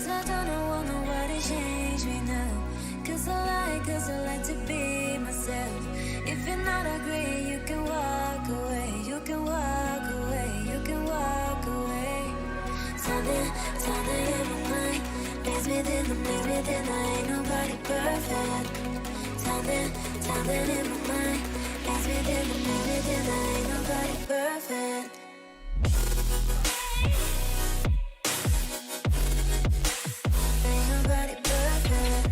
Cause I don't want nobody change me now. Cause I like to be myself. If you're not agree, you can walk away. You can walk away, you can walk away. Something in my mind plays within ain't nobody perfect. Something in my mind plays within ain't nobody perfect. Ain't nobody perfect.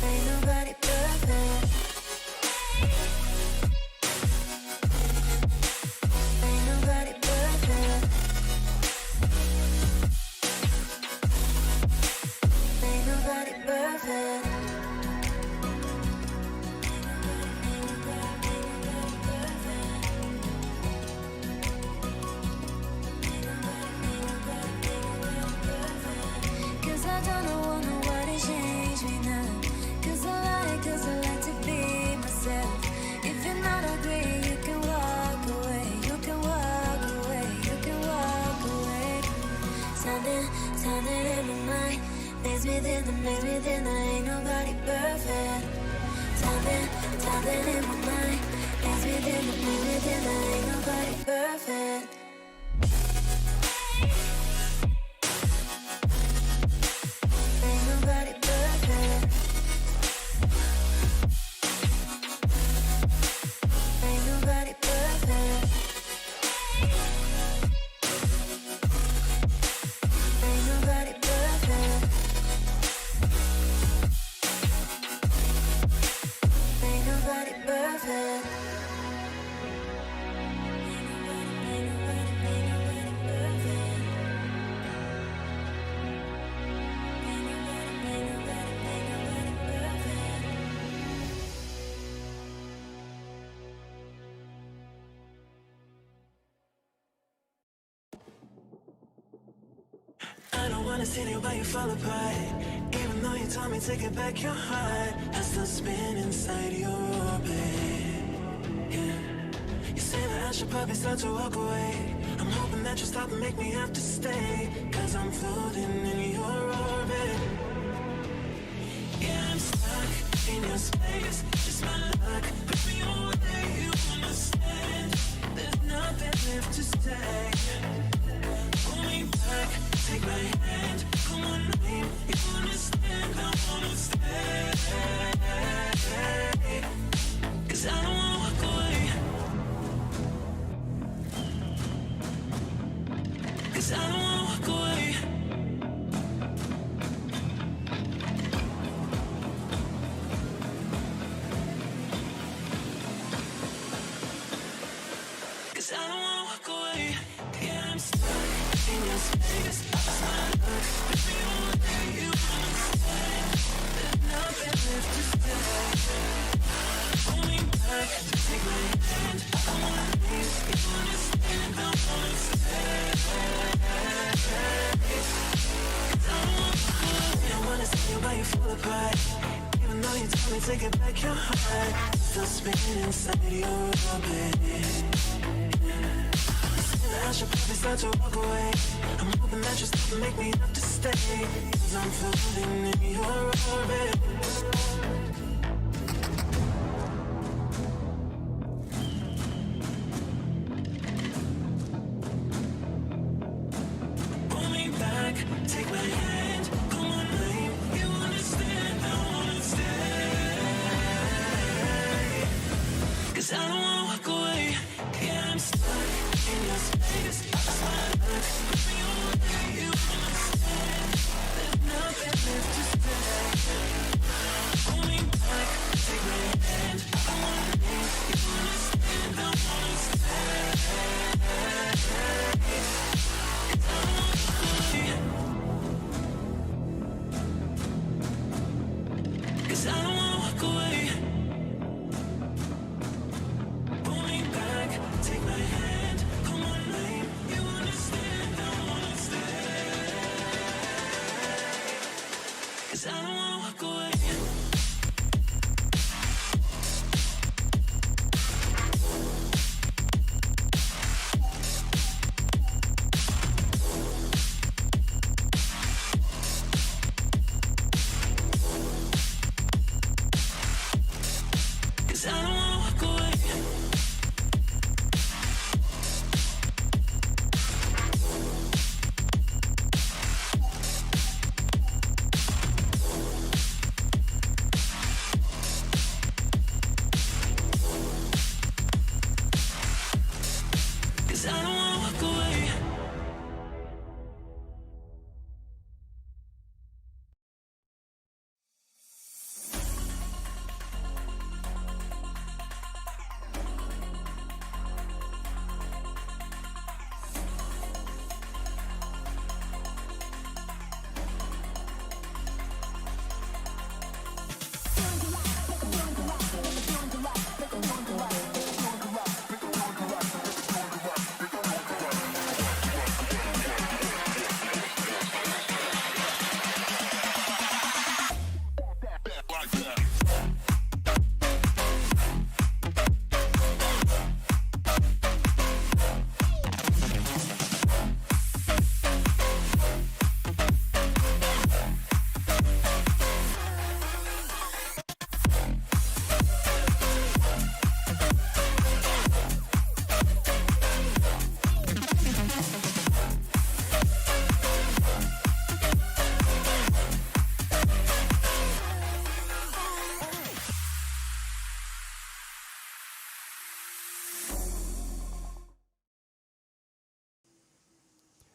Ain't nobody perfect. Ain't nobody perfect. Ain't nobody perfect. Cause I don't want nobody change me now. Cause I like to be myself. If you're not agree, you can walk away. You can walk away, you can walk away. Something in my mind plays within ain't nobody perfect. Something in my mind plays within ain't nobody perfect. Ain't nobody perfect. Ain't nobody perfect. Ain't nobody perfect. Ain't nobody perfect. Ain't nobody perfect. I don't wanna sit here while you fall apart. Even though you told me to get back your heart, I still spin inside your orbit. Yeah. You say that I should probably start to walk away. I'm hoping that you stop and make me have to stay. Cause I'm floating in your orbit. Yeah, I'm stuck in your space. Just my luck, put me away. You understand? There's nothing left to say. Pull me back, take my hand, call my name. You understand? I wanna stay. Cause I don't wanna walk away. Cause I don't wanna walk away. Cause I don't wanna walk away. Yeah, I'm stuck in your space. Just my luck, put me away. You understand? There's nothing left to say. Hold me back, take my hand. I wanna leave. You understand? I wanna stay. Cause I don't wanna walk away. I wanna see you while you fall apart. Even though you told me to get back your heart, still spinning inside your orbit. I should probably start to walk away. I'm hoping that you stop and make me have to stay. Cause I'm floating in your orbit. Pull me back, take my hand, call my name. You understand, I wanna stay. Cause I don't wanna walk away. Yeah, I'm stuck in your space. Just my luck, put me away. You understand? There's nothing left to say. Hold me back, take my hand. I wanna leave. You understand? I wanna stay. Cause I don't wanna walk away. Cause I don't wanna walk away. 'cause I don't wanna walk away. 'Cause I don't wanna walk away.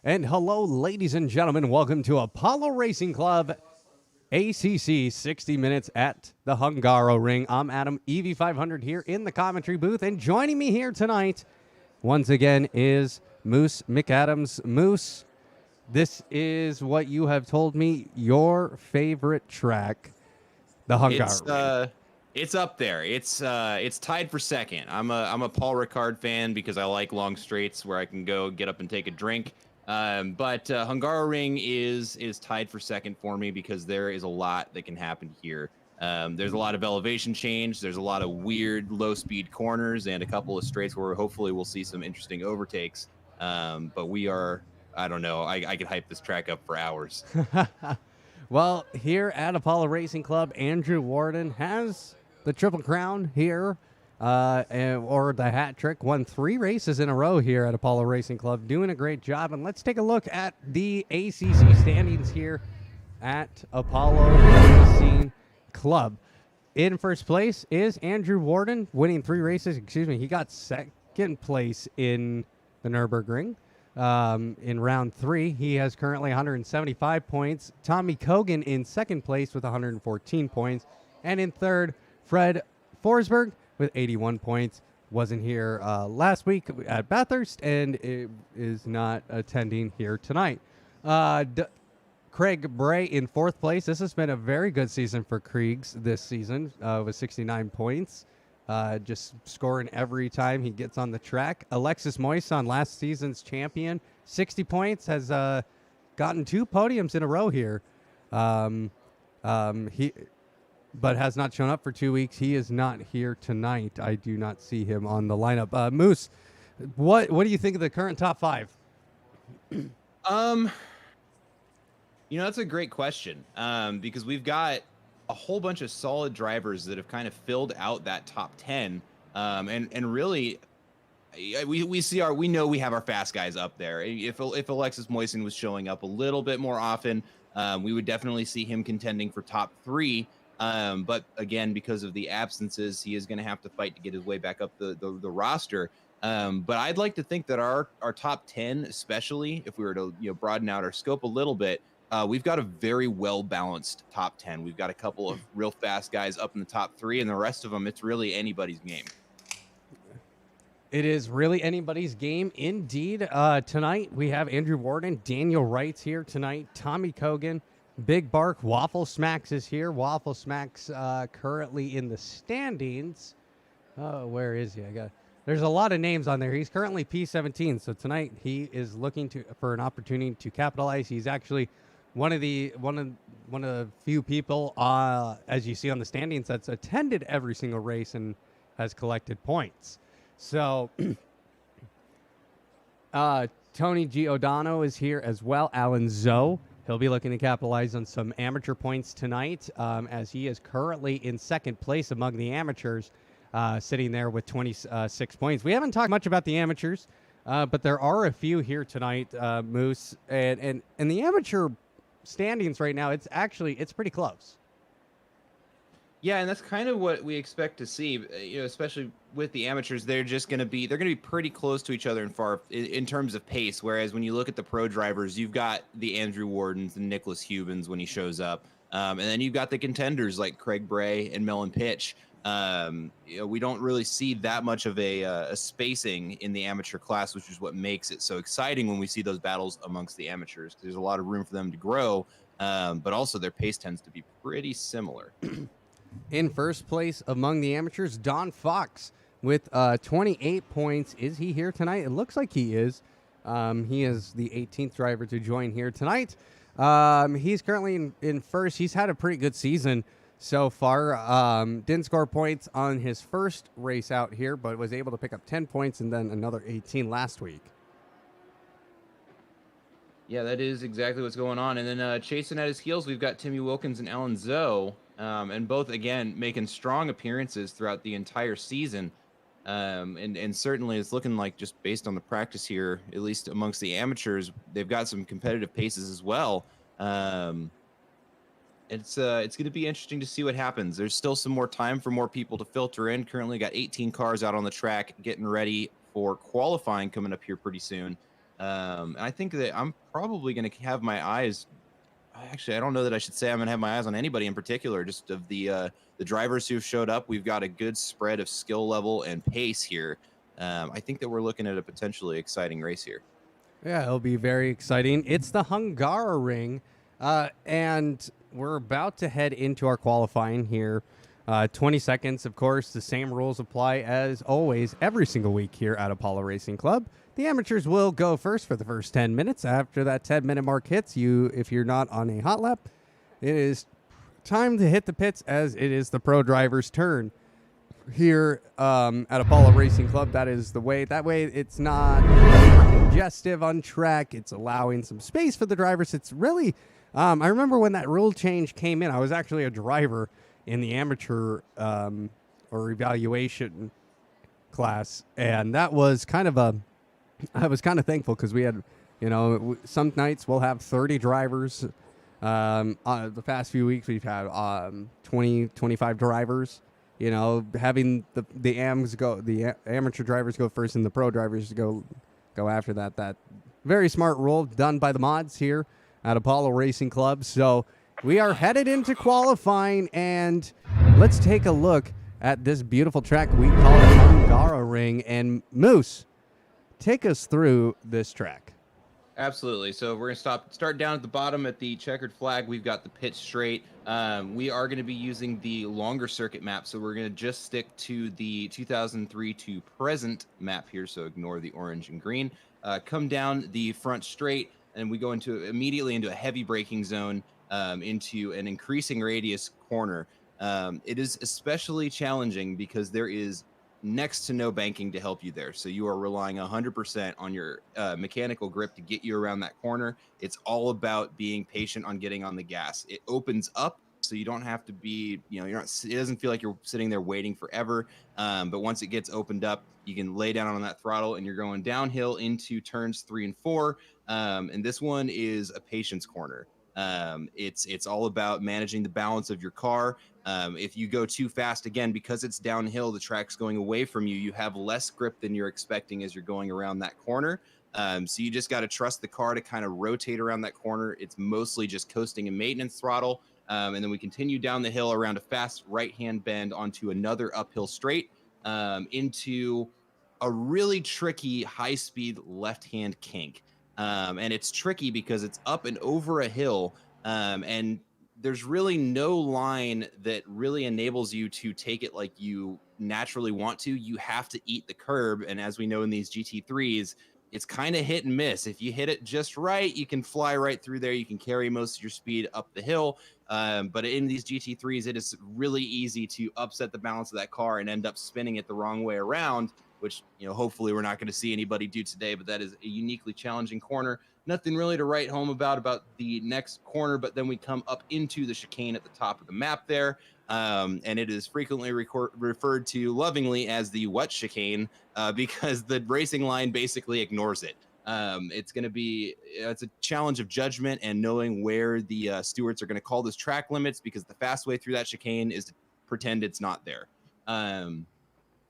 And hello, ladies and gentlemen. Welcome to Apollo Racing Club ACC 60 Minutes at the Hungaroring. I'm Adam, EV500 here in the commentary booth. And joining me here tonight, once again, is Moose McAdams. Moose, this is what you have told me your favorite track, the Hungaroring. It's up there. It's tied for second. I'm a Paul Ricard fan because I like long straights where I can go get up and take a drink. But Hungaroring is tied for second for me because there is a lot that can happen here. There's a lot of elevation change. There's a lot of weird low-speed corners and a couple of straights where hopefully we'll see some interesting overtakes. But we are, I don't know, I could hype this track up for hours. Well, here at Apollo Racing Club, Andrew Warden has the Triple Crown here. Or the hat trick, won 3 races in a row here at Apollo Racing Club, doing a great job. And let's take a look at the ACC standings here at Apollo Racing Club. In first place is Andrew Warden, winning 3 races. Excuse me, he got second place in the Nürburgring. In round 3, he has currently 175 points. Tommy Kogan in second place with 114 points. And in third, Fred Forsberg with 81 points. Wasn't here last week at Bathurst and it is not attending here tonight. Craig Bray in fourth place. This has been a very good season for Kriegs this season with 69 points. Just scoring every time he gets on the track. Alexis Moisson, last season's champion, 60 points, has gotten 2 podiums in a row here. But has not shown up for 2 weeks. He is not here tonight. I do not see him on the lineup. Moose, what do you think of the current top 5? That's a great question because we've got a whole bunch of solid drivers that have kind of filled out that top 10. And really, we know we have our fast guys up there. If Alexis Moisson was showing up a little bit more often, we would definitely see him contending for top 3. But again, because of the absences, he is going to have to fight to get his way back up the roster. But I'd like to think that our top 10, especially if we were to broaden out our scope a little bit, we've got a very well-balanced top 10. We've got a couple of real fast guys up in the top 3, and the rest of them, it's really anybody's game. It is really anybody's game indeed. Tonight, we have Andrew Warden, Daniel Wright's here tonight, Tommy Kogan, Big Bark, Waffle Smacks is here. Waffle Smacks currently in the standings. Oh, where is he? There's a lot of names on there. He's currently P17, so tonight he is looking for an opportunity to capitalize. He's actually one of the few people, as you see on the standings, that's attended every single race and has collected points. So Tony Giordano is here as well. Alan Zoe. He'll be looking to capitalize on some amateur points tonight, as he is currently in second place among the amateurs. sitting there with 26 points. We haven't talked much about the amateurs, but there are a few here tonight, Moose, and the amateur standings right now. It's pretty close. Yeah, and that's kind of what we expect to see. Especially with the amateurs, they're going to be pretty close to each other in terms of pace. Whereas when you look at the pro drivers, you've got the Andrew Wardens and Nicholas Hubens when he shows up, and then you've got the contenders like Craig Bray and Mellon Pitch. We don't really see that much of a spacing in the amateur class, which is what makes it so exciting when we see those battles amongst the amateurs. 'Cause there's a lot of room for them to grow, but also their pace tends to be pretty similar. In first place among the amateurs, Todd Fox with 28 points. Is he here tonight? It looks like he is. He is the 18th driver to join here tonight. He's currently in first. He's had a pretty good season so far. Didn't score points on his first race out here, but was able to pick up 10 points and then another 18 last week. Yeah, that is exactly what's going on. And then chasing at his heels, we've got Timmy Wilkins and Alan Zoe, and both, again, making strong appearances throughout the entire season. And certainly it's looking like, just based on the practice here, at least amongst the amateurs, they've got some competitive paces as well. It's going to be interesting to see what happens. There's still some more time for more people to filter in. Currently got 18 cars out on the track getting ready for qualifying coming up here pretty soon. And I think that I'm probably going to have my eyes. Actually, I don't know that I should say I'm going to have my eyes on anybody in particular. Just of the drivers who've showed up, we've got a good spread of skill level and pace here. I think that we're looking at a potentially exciting race here. Yeah, it'll be very exciting. It's the Hungaroring, and we're about to head into our qualifying here. 20 seconds, of course. The same rules apply as always every single week here at Apollo Racing Club. The amateurs will go first for the first 10 minutes. After that 10-minute mark hits, if you're not on a hot lap, it is time to hit the pits, as it is the pro driver's turn here at Apollo Racing Club. That is the way. That way it's not congestive on track. It's allowing some space for the drivers. It's really, I remember when that rule change came in, I was actually a driver in the amateur or evaluation class, and that was kind of I was kind of thankful because we had, some nights we'll have 30 drivers. The past few weeks we've had 20, 25 drivers. Having the amateur drivers go first and the pro drivers go after that. That very smart rule done by the mods here at Apollo Racing Club. So we are headed into qualifying, and let's take a look at this beautiful track we call it Hungaroring. And Moose, take us through this track. Absolutely. So we're going to start down at the bottom at the checkered flag. We've got the pit straight. We are going to be using the longer circuit map. So we're going to just stick to the 2003 to present map here. So ignore the orange and green. Come down the front straight, and we go immediately into a heavy braking zone, into an increasing radius corner. It is especially challenging because there is next to no banking to help you there. So you are relying 100% on your mechanical grip to get you around that corner. It's all about being patient on getting on the gas. It opens up, so you don't have to be, it doesn't feel like you're sitting there waiting forever. But once it gets opened up, you can lay down on that throttle and you're going downhill into turns 3 and 4. And this one is a patience corner. It's all about managing the balance of your car. If you go too fast, again, because it's downhill, the track's going away from you. You have less grip than you're expecting as you're going around that corner. So you just got to trust the car to kind of rotate around that corner. It's mostly just coasting and maintenance throttle. And then we continue down the hill around a fast right-hand bend onto another uphill straight, into a really tricky high-speed left-hand kink. And it's tricky because it's up and over a hill, and there's really no line that really enables you to take it like you naturally want to. You have to eat the curb, and as we know in these GT3s, it's kind of hit and miss. If you hit it just right, you can fly right through there. You can carry most of your speed up the hill, but in these GT3s, it is really easy to upset the balance of that car and end up spinning it the wrong way around, which, hopefully we're not going to see anybody do today, but that is a uniquely challenging corner. Nothing really to write home about the next corner, but then we come up into the chicane at the top of the map there. and it is frequently referred to lovingly as the what chicane, because the racing line basically ignores it. It's going to be it's a challenge of judgment and knowing where the stewards are going to call those track limits, because the fast way through that chicane is to pretend it's not there.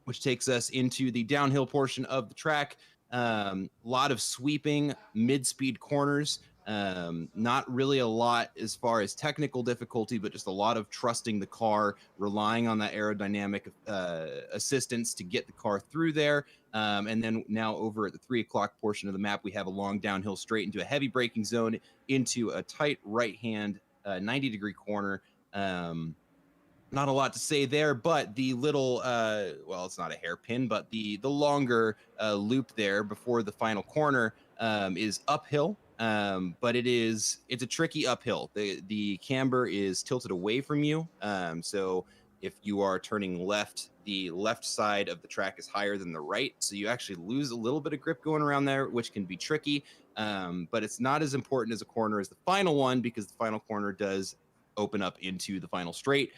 Which takes us into the downhill portion of the track. Lot of sweeping mid-speed corners. Not really a lot as far as technical difficulty, but just a lot of trusting the car, relying on that aerodynamic assistance to get the car through there. And then now over at the 3 o'clock portion of the map, we have a long downhill straight into a heavy braking zone, into a tight right-hand 90-degree corner. Not a lot to say there, but the little, well, it's not a hairpin, but the longer loop there before the final corner is uphill. But it's a tricky uphill. The camber is tilted away from you. So if you are turning left, the left side of the track is higher than the right. So you actually lose a little bit of grip going around there, which can be tricky. But it's not as important as a corner as the final one, because the final corner does open up into the final straight.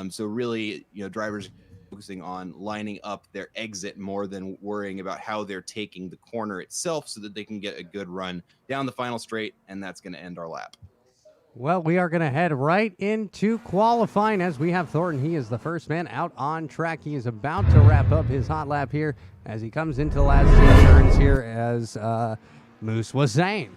So really, drivers focusing on lining up their exit more than worrying about how they're taking the corner itself, so that they can get a good run down the final straight, and that's going to end our lap. Well, we are going to head right into qualifying as we have Thornton. He is the first man out on track. He is about to wrap up his hot lap here as he comes into the last few turns here, as Moose was saying.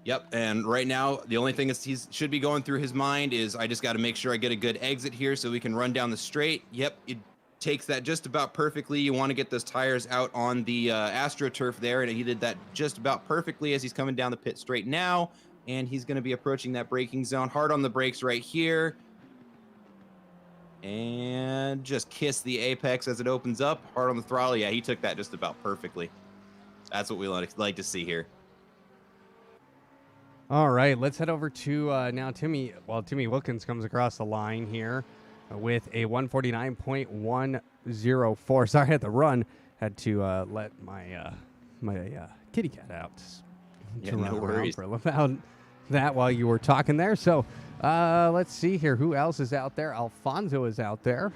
Yep, and right now, the only thing he should be going through his mind is, I just got to make sure I get a good exit here so we can run down the straight. Yep, it takes that just about perfectly. You want to get those tires out on the AstroTurf there, and he did that just about perfectly as he's coming down the pit straight now, and he's going to be approaching that braking zone. Hard on the brakes right here, and just kiss the apex as it opens up. Hard on the throttle. Yeah, he took that just about perfectly. That's what we like to see here. All right, let's head over to now Timmy. Well, Timmy Wilkins comes across the line here with a 149.104. Sorry, I had to run. Had to let my kitty cat out. Yeah, no worries. For about that while you were talking there. So let's see here. Who else is out there? Alfonso is out there.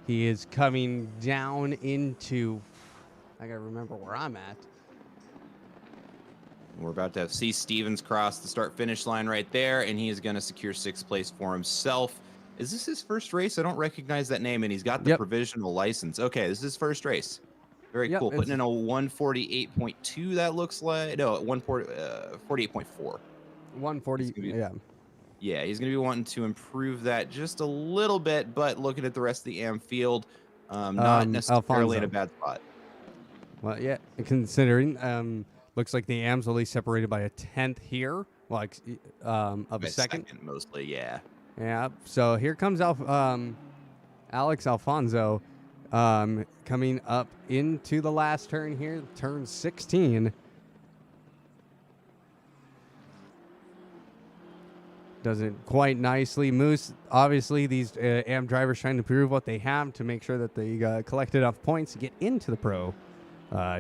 He is coming down into... I got to remember where I'm at. We're about to have C. Stevens cross the start-finish line right there, and he is going to secure 6th place for himself. Is this his first race? I don't recognize that name, and he's got the provisional license. Okay, this is his first race. Very cool. Putting in a 148.2, that looks like. No, 48.4. 140, yeah. Yeah, he's going to be wanting to improve that just a little bit, but looking at the rest of the AM field, not necessarily in a bad spot. Well, yeah, considering... looks like the AM's only separated by a 10th here, like of a second. Mostly, yeah. Yeah. So here comes Alex Alfonso coming up into the last turn here, turn 16. Does it quite nicely. Moose, obviously, these AM drivers trying to prove what they have to make sure that they collect enough points to get into the pro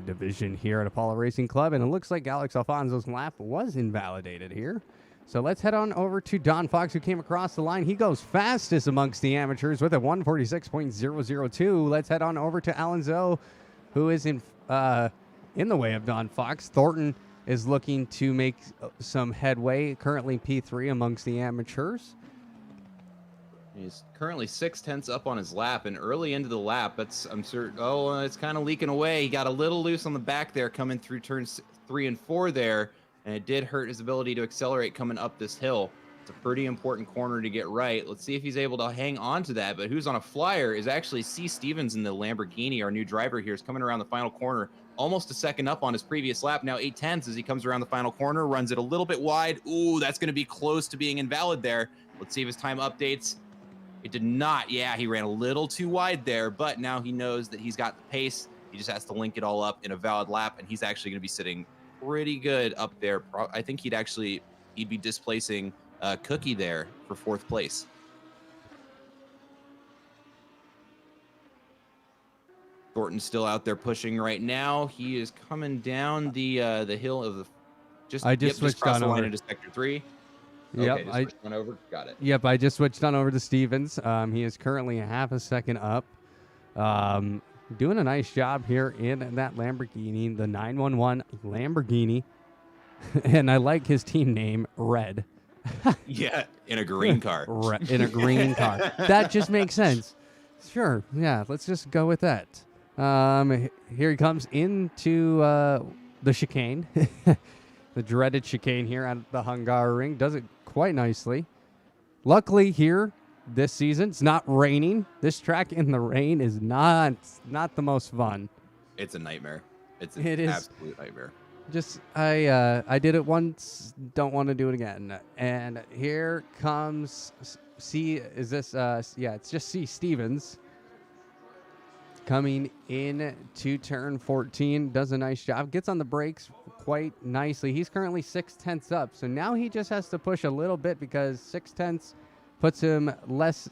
division here at Apollo Racing Club, and it looks like Alex Alfonso's lap was invalidated here. So let's head on over to Don Fox, who came across the line. He goes fastest amongst the amateurs with a 146.002. Let's head on over to Alan Zoe, who is in the way of Don Fox. Thornton is looking to make some headway, currently P3 amongst the amateurs. He's currently 6/10 up on his lap, and early into the lap, I'm certain. Oh, it's kind of leaking away. He got a little loose on the back there, coming through turns 3 and 4 there, and it did hurt his ability to accelerate coming up this hill. It's a pretty important corner to get right. Let's see if he's able to hang on to that. But who's on a flyer is actually C. Stevens in the Lamborghini. Our new driver here is coming around the final corner, almost a second up on his previous lap. Now 8/10 as he comes around the final corner, runs it a little bit wide. Ooh, that's going to be close to being invalid there. Let's see if his time updates. It did not. Yeah, he ran a little too wide there, but now he knows that he's got the pace. He just has to link it all up in a valid lap, and he's actually going to be sitting pretty good up there. I think he'd be displacing Cookie there for 4th place. Thornton's still out there pushing right now. He is coming down the hill of the. I just switched crossed on the line over into sector 3. Yep, Okay, just switched one over. Got it. Yep, I just switched on over to Stevens. He is currently a half a second up. Doing a nice job here in that Lamborghini, the 911 Lamborghini. And I like his team name, Red. Yeah, in a green car. In a green car. That just makes sense. Sure, yeah, let's just go with that. Here he comes into the chicane. The dreaded chicane here at the Hungaroring. Does it quite nicely. Luckily here this season, it's not raining. This track in the rain is not the most fun. It's a nightmare. It is absolute nightmare. Just I did it once, don't want to do it again. And here comes it's just C Stevens coming in to turn 14, does a nice job, gets on the brakes quite nicely. He's currently 6/10 up, so now he just has to push a little bit because 6/10 puts him less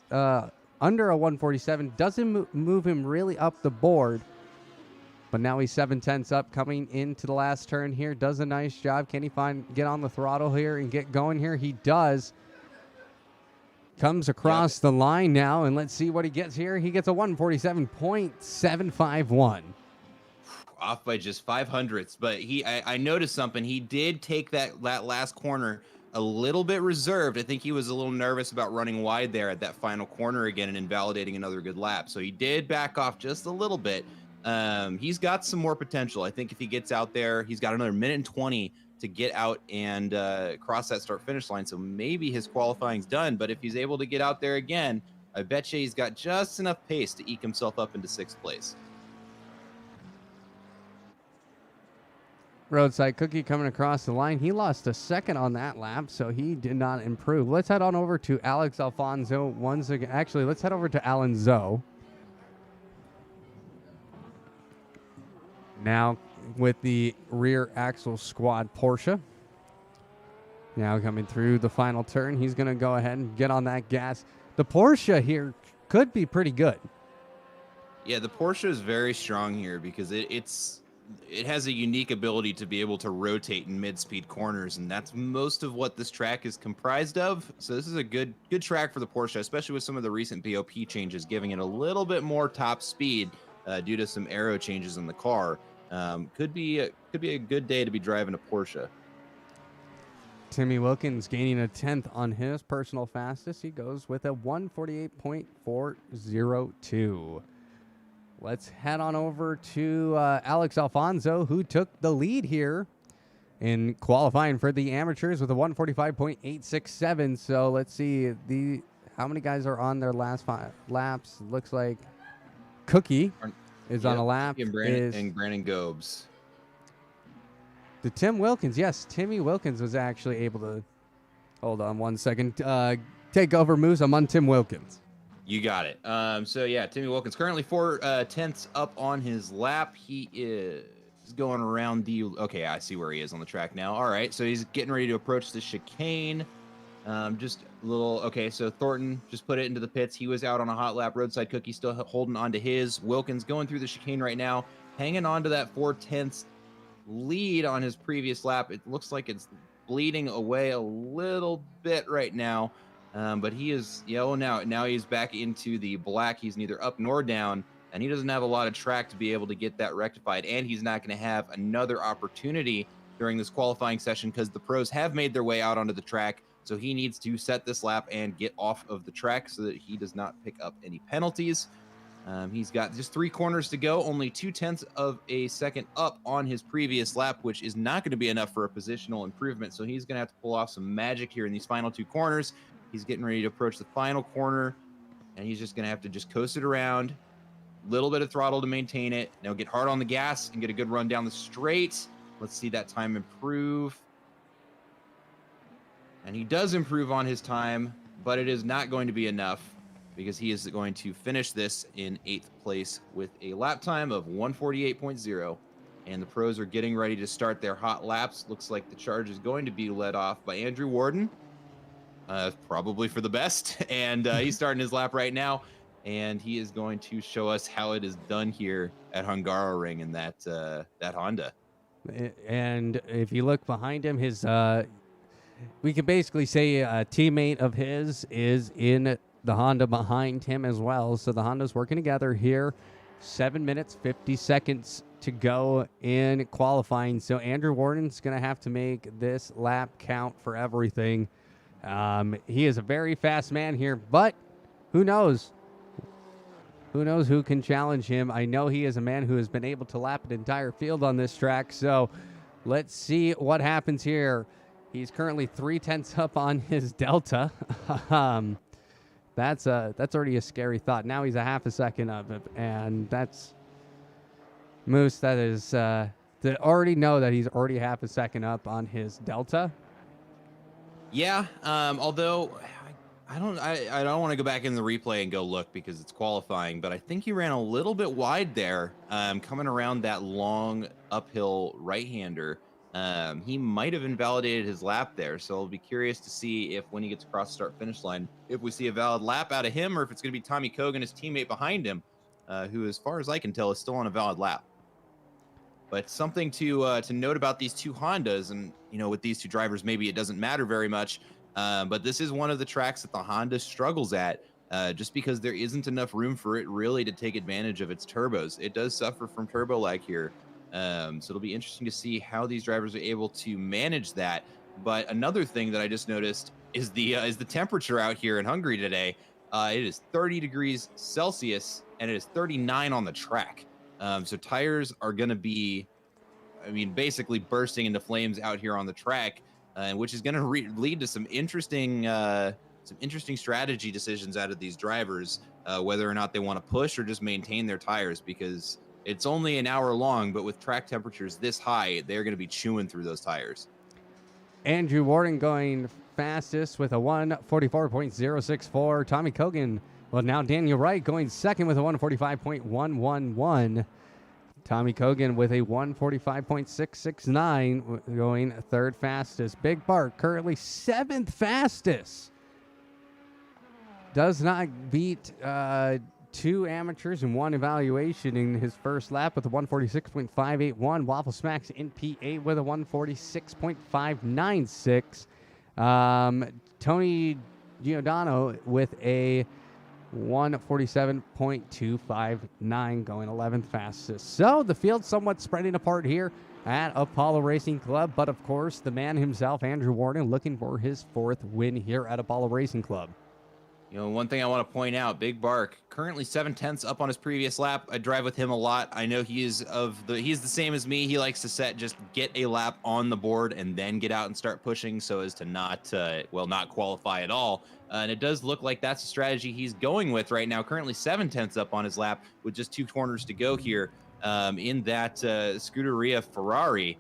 under a 147, doesn't move him really up the board. But now he's 7/10 up, coming into the last turn here. Does a nice job. Can he get on the throttle here and get going here? He does. Comes across the line now, and let's see what he gets here. He gets a 147.751. Off by just 500ths, but I noticed something. He did take that last corner a little bit reserved. I think he was a little nervous about running wide there at that final corner again and invalidating another good lap. So he did back off just a little bit. He's got some more potential. I think if he gets out there, he's got another minute and 20 to get out and cross that start-finish line. So maybe his qualifying's done. But if he's able to get out there again, I bet you he's got just enough pace to eke himself up into 6th place. Roadside Cookie coming across the line. He lost a second on that lap, so he did not improve. Let's head on over to Alex Alfonso once again. Actually, let's head over to Alan Zoe. Now with the rear axle squad Porsche. Now coming through the final turn, he's going to go ahead and get on that gas. The Porsche here could be pretty good. Yeah, the Porsche is very strong here because it has a unique ability to be able to rotate in mid-speed corners, and that's most of what this track is comprised of. So this is a good track for the Porsche, especially with some of the recent BOP changes, giving it a little bit more top speed due to some aero changes in the car. Could be a good day to be driving a Porsche. Timmy Wilkins gaining a 10th on his personal fastest. He goes with a 148.402. Let's head on over to Alex Alfonso, who took the lead here in qualifying for the amateurs with a 145.867. So let's see how many guys are on their last 5 laps. Looks like Cookie is on a lap. And Brandon Gobes. The Tim Wilkins, yes, Timmy Wilkins was actually able to. Hold on one second. Take over, Moose. I'm on Tim Wilkins. You got it. So yeah, Timmy Wilkins currently 4/10 up on his lap. He is going around the. Okay, I see where he is on the track now. All right, so he's getting ready to approach the chicane. Just a little. Okay, so Thornton just put it into the pits. He was out on a hot lap. Roadside Cookie still holding on to his. Wilkins going through the chicane right now, hanging on to that 4/10 lead on his previous lap. It looks like it's bleeding away a little bit right now. But he is, now he's back into the black. He's neither up nor down, and he doesn't have a lot of track to be able to get that rectified. And he's not going to have another opportunity during this qualifying session because the pros have made their way out onto the track. So he needs to set this lap and get off of the track so that he does not pick up any penalties. He's got just 3 corners to go, only 0.2 of a second up on his previous lap, which is not going to be enough for a positional improvement. So he's going to have to pull off some magic here in these final 2 corners. He's getting ready to approach the final corner, and he's just going to have to just coast it around. Little bit of throttle to maintain it. Now get hard on the gas and get a good run down the straight. Let's see that time improve. And he does improve on his time, but it is not going to be enough because he is going to finish this in 8th place with a lap time of 148.0. And the pros are getting ready to start their hot laps. Looks like the charge is going to be led off by Andrew Warden. Probably for the best. And he's starting his lap right now. And he is going to show us how it is done here at Hungaroring in that Honda. And if you look behind him, we can basically say a teammate of his is in the Honda behind him as well. So the Honda's working together here. 7 minutes, 50 seconds to go in qualifying. So Andrew Warden's going to have to make this lap count for everything. He is a very fast man here, but who knows? Who knows who can challenge him? I know he is a man who has been able to lap an entire field on this track. So let's see what happens here. He's currently 0.3 up on his delta. That's already a scary thought. Now he's a half a second up, and that's Moose. That is to already know that he's already half a second up on his delta. Yeah. Although I don't want to go back in the replay and go look because it's qualifying, but I think he ran a little bit wide there, coming around that long uphill right-hander. He might have invalidated his lap there, so I'll be curious to see if when he gets across the start-finish line, if we see a valid lap out of him or if it's going to be Tommy Kogan, his teammate behind him, who, as far as I can tell, is still on a valid lap. But something to note about these two Hondas, and with these two drivers, maybe it doesn't matter very much, but this is one of the tracks that the Honda struggles at, just because there isn't enough room for it really to take advantage of its turbos. It does suffer from turbo lag here. So it'll be interesting to see how these drivers are able to manage that. But another thing that I just noticed is the temperature out here in Hungary today. It is 30 degrees Celsius and it is 39 on the track. So tires are going to be, basically bursting into flames out here on the track, which is going to lead to some interesting strategy decisions out of these drivers, whether or not they want to push or just maintain their tires, because it's only an hour long, but with track temperatures this high, they're going to be chewing through those tires. Andrew Warden going fastest with a 1:44.064. Tommy Kogan, now Daniel Wright going second with a 1:45.111. Tommy Kogan with a 1:45.669 going third fastest. Big Bart currently seventh fastest. Does not beat two amateurs and one evaluation in his first lap with a 1:46.581. Waffle Smacks in P8 with a 1:46.596. Tony Giordano with a 1:47.259 going 11th fastest. So the field's somewhat spreading apart here at Apollo Racing Club, but of course the man himself, Andrew Warden, looking for his fourth win here at Apollo Racing Club. One thing I want to point out, Big Bark, currently 0.7 up on his previous lap. I drive with him a lot. I know he's the same as me. He likes to just get a lap on the board and then get out and start pushing so as to not qualify at all. And it does look like that's a strategy he's going with right now. Currently 0.7 up on his lap with just 2 corners to go here in that Scuderia Ferrari.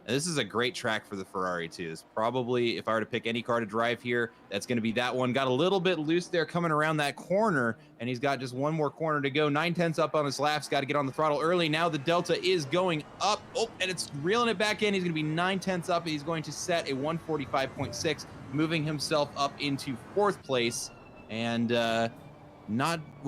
And this is a great track for the Ferrari, too. It's probably, if I were to pick any car to drive here, that's going to be that one. Got a little bit loose there coming around that corner, and he's got just one more corner to go. 0.9 up on his laps. Got to get on the throttle early. Now the Delta is going up. Oh, and it's reeling it back in. He's going to be 0.9 up. He's going to set a 1:45.6, moving himself up into 4th place. And let's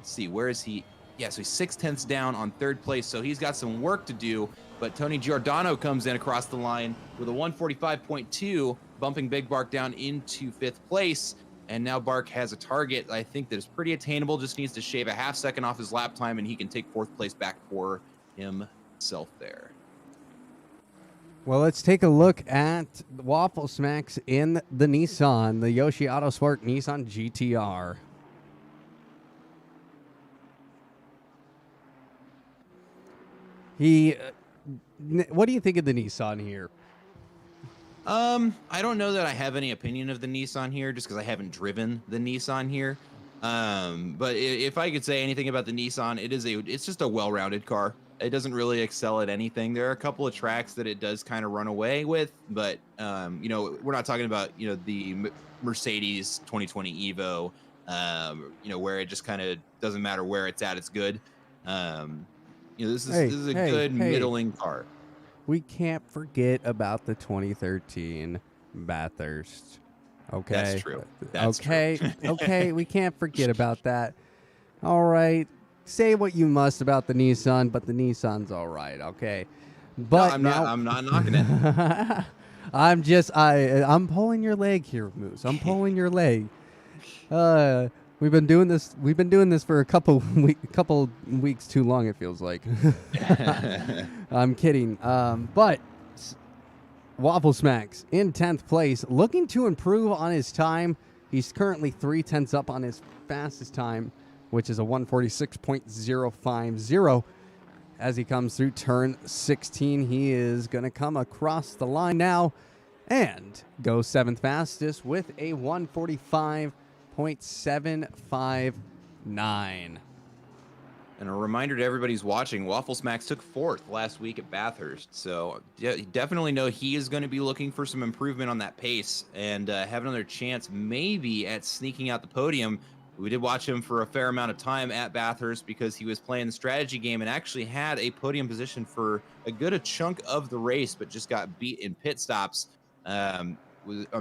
see, where is he? Yeah, so he's 0.6 down on 3rd place, so he's got some work to do. But Tony Giordano comes in across the line with a 1:45.2, bumping Big Bark down into 5th place. And now Bark has a target I think that is pretty attainable, just needs to shave a half second off his lap time, and he can take 4th place back for himself there. Well, let's take a look at Waffle Smacks in the Nissan, the Yoshi Autosport Nissan GTR. What do you think of the Nissan here? I don't know that I have any opinion of the Nissan here, just because I haven't driven the Nissan here. But if I could say anything about the Nissan, it's just a well-rounded car. It doesn't really excel at anything. There are a couple of tracks that it does kind of run away with, but we're not talking about the Mercedes 2020 Evo, where it just kind of doesn't matter where it's at, it's good. This is a good middling car. We can't forget about the 2013 Bathurst. Okay. That's true. That's okay. true. Okay. We can't forget about that. All right. Say what you must about the Nissan, but the Nissan's all right. Okay. But no, I'm not knocking it. I'm pulling your leg here, Moose. I'm pulling your leg. We've been doing this for a couple weeks too long, it feels like. I'm kidding. But Waffle Smacks in 10th place, looking to improve on his time. He's currently 0.3 up on his fastest time, which is a 146.050. As he comes through turn 16, he is going to come across the line now and go 7th fastest with a 145.759. And a reminder to everybody who's watching, Waffle Smacks took 4th last week at Bathurst. So definitely know he is going to be looking for some improvement on that pace and have another chance maybe at sneaking out the podium. We did watch him for a fair amount of time at Bathurst because he was playing the strategy game and actually had a podium position for a good chunk of the race, but just got beat in pit stops. I'm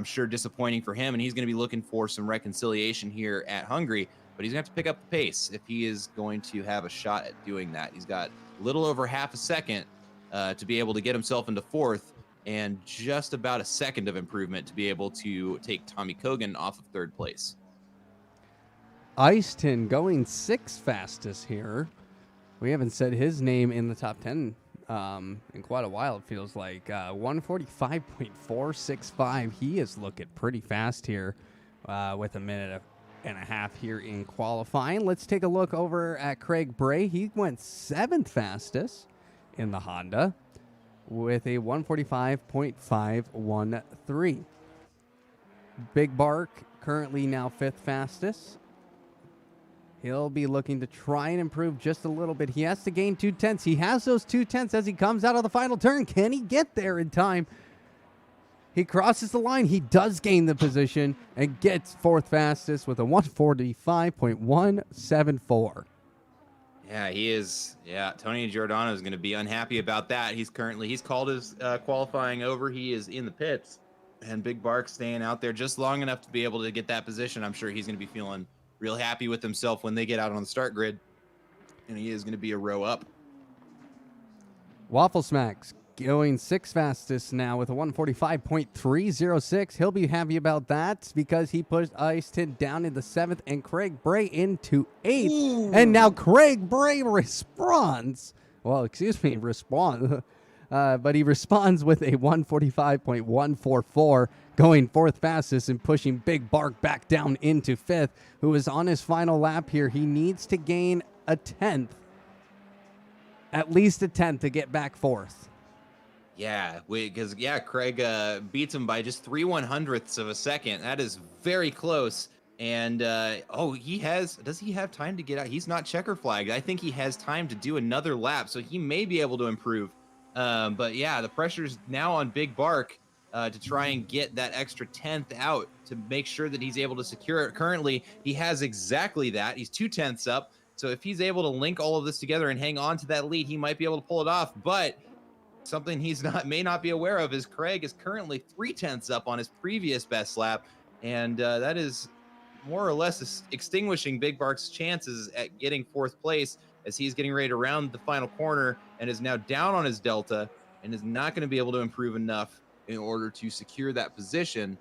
sure disappointing for him, and he's going to be looking for some reconciliation here at Hungary, but he's going to have to pick up the pace if he is going to have a shot at doing that. He's got a little over half a second to be able to get himself into 4th and just about a second of improvement to be able to take Tommy Kogan off of 3rd place. Iceton going 6th fastest here. We haven't said his name in the top 10 in quite a while, it feels like. 145.465. He is looking pretty fast here with a minute and a half here in qualifying. Let's take a look over at Craig Bray. He went 7th fastest in the Honda with a 145.513. Big Bark currently now 5th fastest. He'll be looking to try and improve just a little bit. He has to gain 0.2. He has those 0.2 as he comes out of the final turn. Can he get there in time? He crosses the line. He does gain the position and gets 4th fastest with a 145.174. Yeah, he is. Yeah, Tony Giordano is going to be unhappy about that. He's called his qualifying over. He is in the pits, and Big Bark staying out there just long enough to be able to get that position. I'm sure he's going to be feeling real happy with himself when they get out on the start grid, and he is going to be a row up. Waffle Smacks going 6th fastest now with a 145.306. He'll be happy about that because he pushed Iceton down into 7th and Craig Bray into 8th. Ooh. And now Craig Bray responds. Well, excuse me, but he responds with a 145.144, going 4th fastest and pushing Big Bark back down into 5th, who is on his final lap here. He needs to gain a 10th, at least a 10th to get back 4th. Yeah, because Craig beats him by just 3/100ths of a second. That is very close. And does he have time to get out? He's not checker flagged. I think he has time to do another lap, so he may be able to improve. But yeah, the pressure's now on Big Bark to try and get that extra 10th out to make sure that he's able to secure it. Currently, he has exactly that. He's 0.2 up. So if he's able to link all of this together and hang on to that lead, he might be able to pull it off. But something may not be aware of is Craig is currently 0.3 up on his previous best lap. And that is more or less extinguishing Big Bark's chances at getting 4th place as he's getting ready to round the final corner and is now down on his delta and is not going to be able to improve enough in order to secure that position.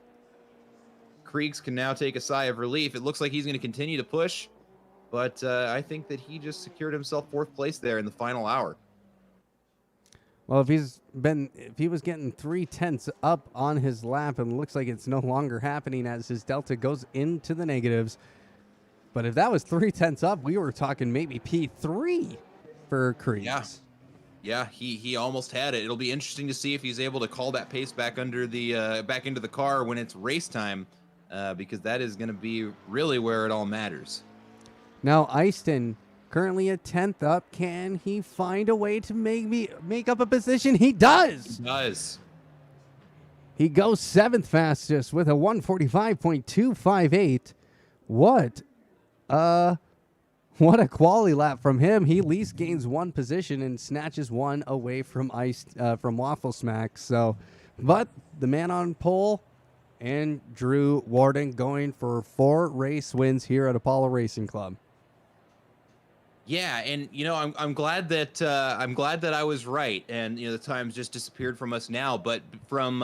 Kriegs can now take a sigh of relief. It looks like he's going to continue to push, but I think that he just secured himself 4th place there in the final hour. Well, if he was getting 0.3 up on his lap, and it looks like it's no longer happening as his delta goes into the negatives. But if that was 0.3 up, we were talking maybe P3 for Kriegs. Yeah, he almost had it. It'll be interesting to see if he's able to call that pace back into the car when it's race time, because that is going to be really where it all matters. Now, Iceton currently a 10th up. Can he find a way to make up a position? He does. He does. He goes 7th fastest with a 145.258. What a quality lap from him. He at least gains 1 position and snatches 1 away from Waffle Smack. So, but the man on pole and Drew Warden going for 4 race wins here at Apollo Racing Club. Yeah, and I'm glad that I was right, and the times just disappeared from us now. But from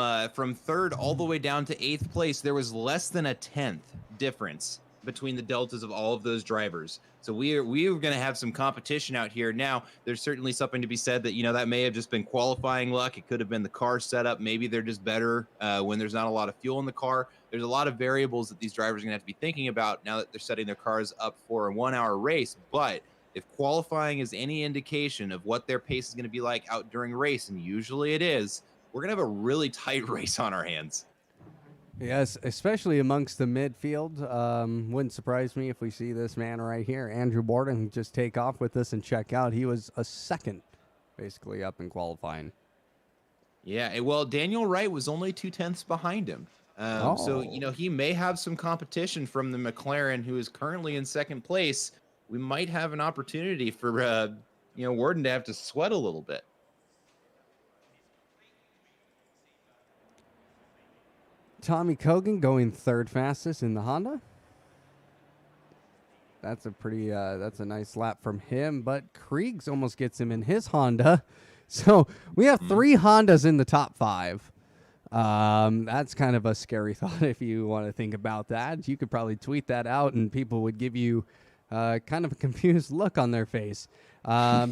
third all the way down to eighth place, there was less than a tenth difference between the deltas of all of those drivers. So we are going to have some competition out here. Now, there's certainly something to be said that that may have just been qualifying luck. It could have been the car setup. Maybe they're just better when there's not a lot of fuel in the car. There's a lot of variables that these drivers are going to have to be thinking about now that they're setting their cars up for a 1-hour race. But if qualifying is any indication of what their pace is going to be like out during a race, and usually it is, we're going to have a really tight race on our hands. Yes, especially amongst the midfield. Wouldn't surprise me if we see this man right here, Andrew Borden, just take off with us and check out. He was a second, basically, up in qualifying. Yeah, well, Daniel Wright was only 0.2 behind him. So, he may have some competition from the McLaren, who is currently in second place. We might have an opportunity for, Worden to have to sweat a little bit. Tommy Kogan going third fastest in the Honda. That's a nice lap from him, but Kriegs almost gets him in his Honda. So we have 3 Hondas in the top 5. That's kind of a scary thought if you want to think about that. You could probably tweet that out and people would give you kind of a confused look on their face.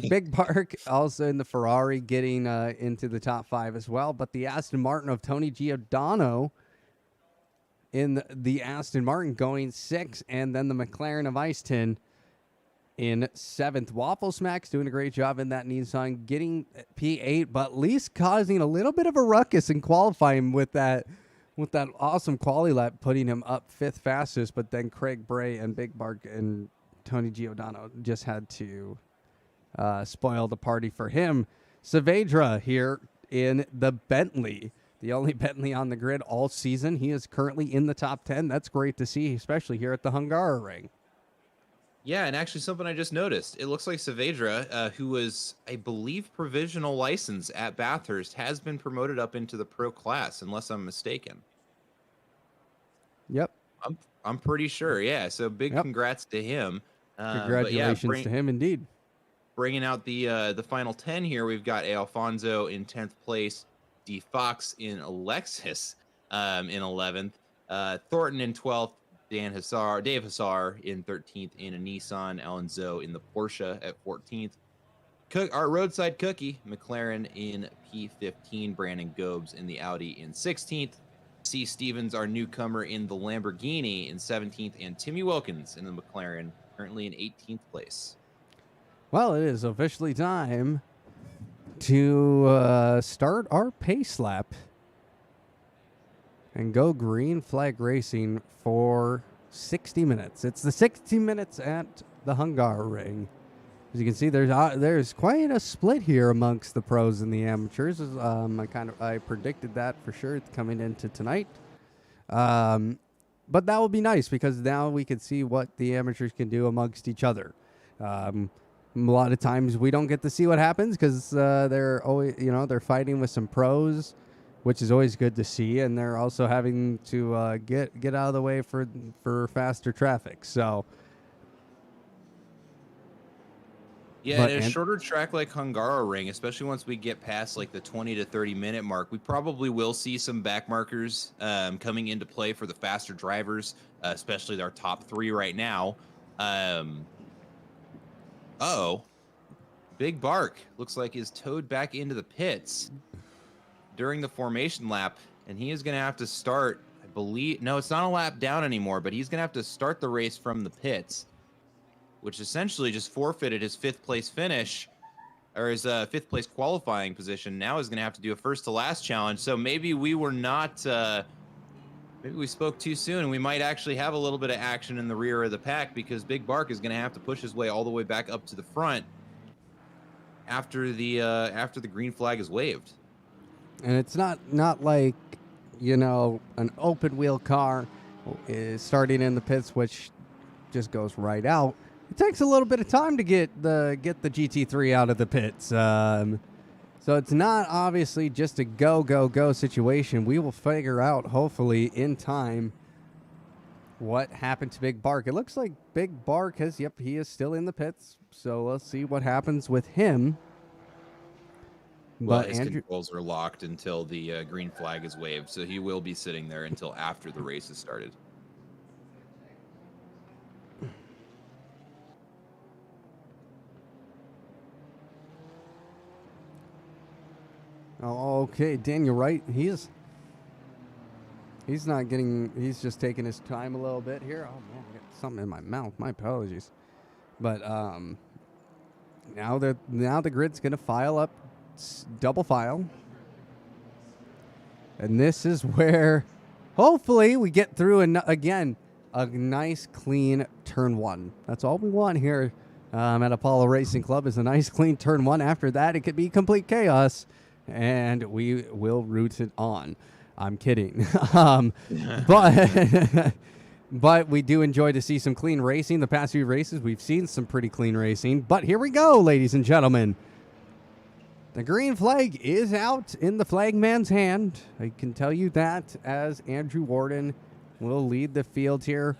Big Bark also in the Ferrari getting into the top 5 as well, but the Aston Martin of Tony Giordano in the Aston Martin going 6th, and then the McLaren of Iceton in 7th. Waffle Smacks doing a great job in that Nissan, getting P8, but at least causing a little bit of a ruckus in qualifying with that awesome quali lap, putting him up 5th fastest. But then Craig Bray and Big Bark and Tony Giordano just had to spoil the party for him. Saavedra here in the Bentley. The only Bentley on the grid all season. He is currently in the top 10. That's great to see, especially here at the Hungaroring. Yeah, and actually something I just noticed. It looks like Saavedra, who was, I believe, provisional license at Bathurst, has been promoted up into the pro class, unless I'm mistaken. Yep. I'm pretty sure, yeah. So big congrats to him. Congratulations to him, indeed. Bringing out the final 10 here, we've got Alfonso in 10th place, D. Fox in Alexis in 11th, Thornton in 12th, Dave Hassar in 13th in a Nissan, Alan Zoe in the Porsche at 14th. Our roadside cookie, McLaren in P15, Brandon Gobes in the Audi in 16th, C. Stevens, our newcomer, in the Lamborghini in 17th, and Timmy Wilkins in the McLaren, currently in 18th place. Well, it is officially time to start our pace lap and go green flag racing for 60 minutes. It's the 60 minutes at the Hungaroring. As you can see, there's quite a split here amongst the pros and the amateurs. I predicted that for sure coming into tonight. But that will be nice because now we can see what the amateurs can do amongst each other. A lot of times we don't get to see what happens because they're always, they're fighting with some pros, which is always good to see, and they're also having to get out of the way for faster traffic. So. Yeah, in a shorter track like Hungaroring, especially once we get past like the 20 to 30 minute mark, we probably will see some back markers coming into play for the faster drivers, especially our top 3 right now. Big Bark looks like is towed back into the pits during the formation lap, and he is going to have to start, I believe, no, it's not a lap down anymore, but he's going to have to start the race from the pits, which essentially just forfeited his 5th place finish, or his 5th place qualifying position. Now he's going to have to do a first to last challenge. So maybe we were not, maybe we spoke too soon, and we might actually have a little bit of action in the rear of the pack because Big Bark is going to have to push his way all the way back up to the front after the green flag is waved. And it's not like, an open wheel car is starting in the pits, which just goes right out. It takes a little bit of time to get the GT3 out of the pits. So it's not obviously just a go situation. We will figure out, hopefully, in time what happened to Big Bark. It looks like Big Bark has, yep, he is still in the pits. So let's see what happens with him. Well, But his Andrew, controls are locked until the green flag is waved, so he will be sitting there until after the race has started. oh, okay, Daniel Wright, he's not getting, he's just taking his time a little bit here. Oh man, I got something in my mouth. My apologies. But now the grid's gonna file up, double file, and this is where hopefully we get through again a nice clean turn one. That's all we want here at Apollo Racing Club is a nice clean turn one. After that, it could be complete chaos, and we will root it on. I'm kidding. But we do enjoy to see some clean racing. The past few races, we've seen some pretty clean racing. But here we go, ladies and gentlemen. The green flag is out in the flagman's hand. I can tell you that, as Andrew Warden will lead the field here.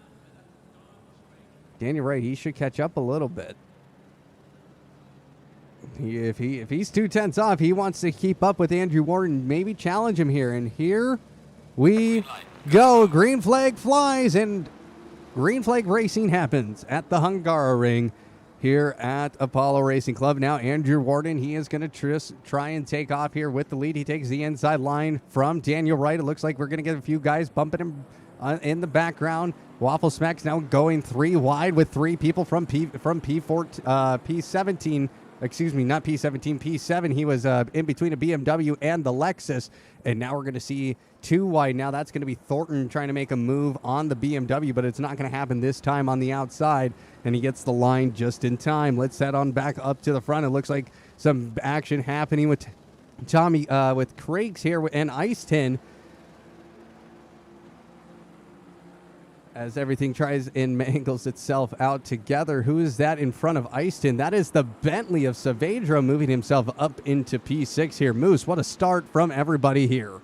Daniel Wright, he should catch up a little bit. If he's 2/10 off, he wants to keep up with Andrew Warden, maybe challenge him here. And here we go. Green flag flies, and green flag racing happens at the Hungaroring here at Apollo Racing Club. Now Andrew Warden, he is going to try and take off here with the lead. He takes the inside line from Daniel Wright. It looks like we're going to get a few guys bumping him in the background. Waffle Smack's now going 3 wide with 3 people from P17. Excuse me, not P17, P7. He was in between a BMW and the Lexus. And now we're going to see 2 wide. Now that's going to be Thornton trying to make a move on the BMW, but it's not going to happen this time on the outside. And he gets the line just in time. Let's head on back up to the front. It looks like some action happening with with Craig's here and Ice Tin, as everything tries and mangles itself out together. Who is that in front of Easton? That is the Bentley of Saavedra moving himself up into P6 here. Moose, what a start from everybody here.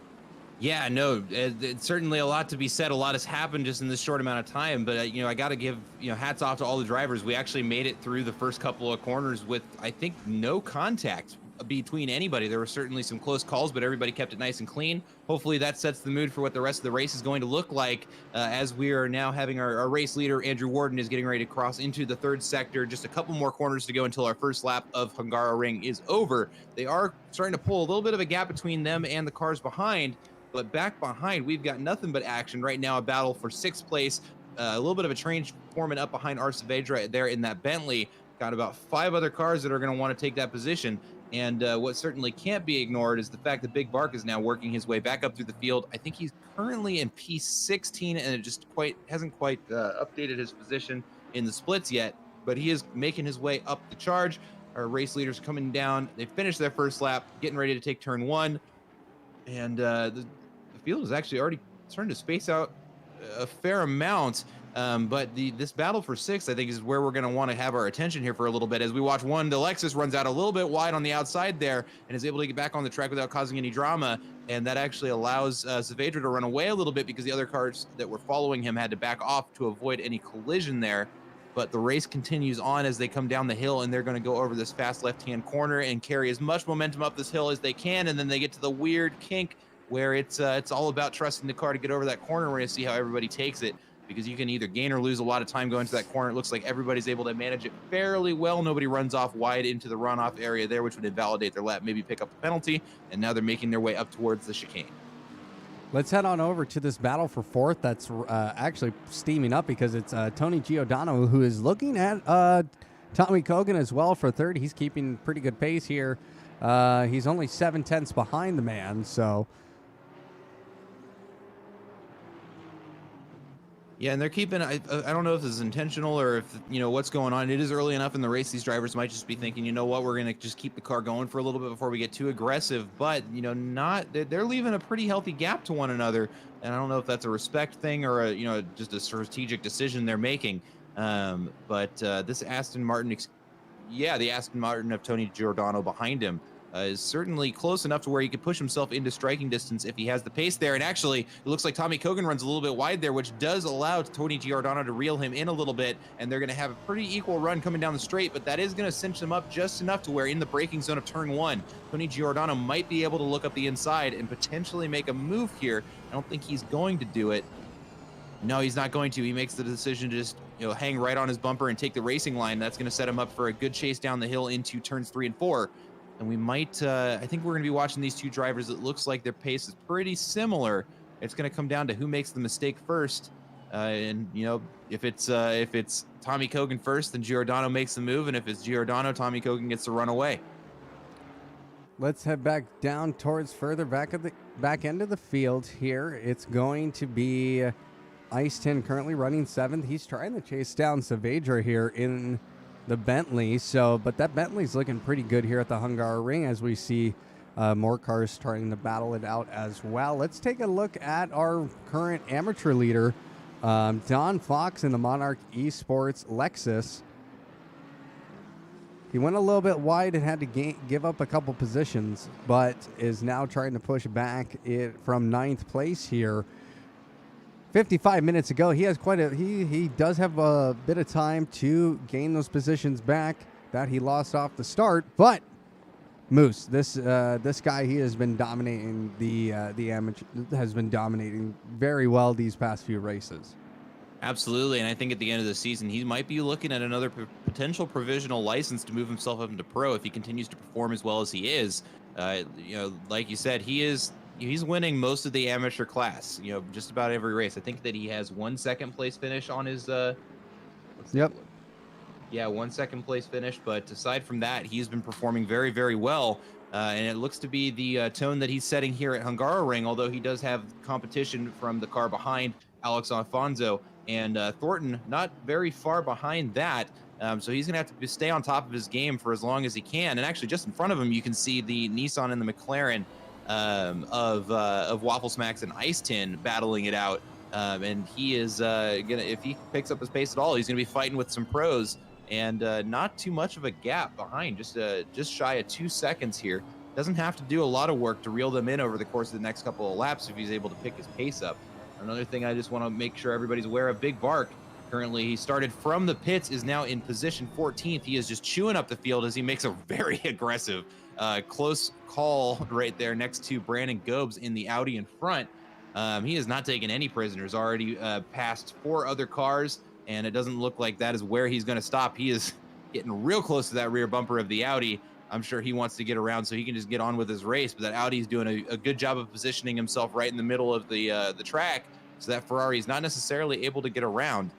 Yeah, no, it's certainly a lot to be said. A lot has happened just in this short amount of time. But, I got to give, hats off to all the drivers. We actually made it through the first couple of corners with, I think, no contact between anybody. There were certainly some close calls, but everybody kept it nice and clean. Hopefully that sets the mood for what the rest of the race is going to look like, as we are now having our race leader, Andrew Warden, is getting ready to cross into the 3rd sector. Just a couple more corners to go until our first lap of Hungaroring is over. They are starting to pull a little bit of a gap between them and the cars behind, but back behind, we've got nothing but action right now. A battle for 6th place, a little bit of a transforming up behind our Saavedra there in that Bentley. Got about 5 other cars that are going to want to take that position. And what certainly can't be ignored is the fact that Big Bark is now working his way back up through the field. I think he's currently in P16, and it just hasn't quite updated his position in the splits yet, but he is making his way up the charge. Our race leaders coming down. They finished their first lap, getting ready to take turn 1. And the field is actually already starting to space out a fair amount. But this battle for 6th, I think, is where we're going to want to have our attention here for a little bit, as we watch the Lexus runs out a little bit wide on the outside there and is able to get back on the track without causing any drama. And that actually allows Saavedra to run away a little bit, because the other cars that were following him had to back off to avoid any collision there. But the race continues on as they come down the hill, and they're going to go over this fast left-hand corner and carry as much momentum up this hill as they can. And then they get to the weird kink where it's all about trusting the car to get over that corner. We're going to see how everybody takes it, because you can either gain or lose a lot of time going to that corner. It looks like everybody's able to manage it fairly well. Nobody runs off wide into the runoff area there, which would invalidate their lap, maybe pick up a penalty. And now they're making their way up towards the chicane. Let's head on over to this battle for 4th that's actually steaming up, because it's Tony Giordano who is looking at Tommy Kogan as well for 3rd. He's keeping pretty good pace here. He's only 7/10 behind the man, so... Yeah, and they're keeping, I don't know if this is intentional or if, what's going on. It is early enough in the race. These drivers might just be thinking, you know what, we're going to just keep the car going for a little bit before we get too aggressive. But, they're leaving a pretty healthy gap to one another. And I don't know if that's a respect thing or, just a strategic decision they're making. But this Aston Martin, the Aston Martin of Tony Giordano behind him, is certainly close enough to where he could push himself into striking distance if he has the pace there. And actually, it looks like Tommy Kogan runs a little bit wide there, which does allow Tony Giordano to reel him in a little bit, and they're going to have a pretty equal run coming down the straight, but that is going to cinch them up just enough to where in the braking zone of turn 1, Tony Giordano might be able to look up the inside and potentially make a move here. I don't think he's going to do it. No, he's not going to. He makes the decision to just, hang right on his bumper and take the racing line. That's going to set him up for a good chase down the hill into turns 3 and 4. And we might, I think we're going to be watching these two drivers. It looks like their pace is pretty similar. It's going to come down to who makes the mistake first. And if it's Tommy Kogan first, then Giordano makes the move. And if it's Giordano, Tommy Kogan gets to run away. Let's head back down towards further back end of the field here. It's going to be Ice Tin currently running 7th. He's trying to chase down Saavedra here in the Bentley. But that Bentley's looking pretty good here at the Hungaroring as we see more cars trying to battle it out as well. Let's take a look at our current amateur leader, Todd Fox in the Monarch Esports Lexus. He went a little bit wide and had to give up a couple positions, but is now trying to push back it from 9th place here. 55 minutes ago, he has he does have a bit of time to gain those positions back that he lost off the start. But Moose, this guy, he has been dominating the amateur, has been dominating very well these past few races. Absolutely, and I think at the end of the season, he might be looking at another potential provisional license to move himself up into pro if he continues to perform as well as he is. Like you said, he's winning most of the amateur class. Just about every race. I think that he has 1 second place finish on his. Yep. Yeah, 1 second place finish. But aside from that, he's been performing very, very well. And it looks to be the tone that he's setting here at Hungaroring, although he does have competition from the car behind, Alex Alfonso. And Thornton not very far behind that. So he's going to have to stay on top of his game for as long as he can. And actually, just in front of him, you can see the Nissan and the McLaren of Waffle Smacks and Ice Tin battling it out. And he is if he picks up his pace at all, he's going to be fighting with some pros. And not too much of a gap behind, just shy of 2 seconds here. Doesn't have to do a lot of work to reel them in over the course of the next couple of laps if he's able to pick his pace up. Another thing I just want to make sure everybody's aware of, Big Bark, currently he started from the pits, is now in position 14th. He is just chewing up the field as he makes a very aggressive close call right there next to Brandon Gobes in the Audi in front. He has not taken any prisoners, already passed 4 other cars, and it doesn't look like that is where he's going to stop. He is getting real close to that rear bumper of the Audi. I'm sure he wants to get around so he can just get on with his race, but that Audi's doing a good job of positioning himself right in the middle of the track, so that Ferrari is not necessarily able to get around.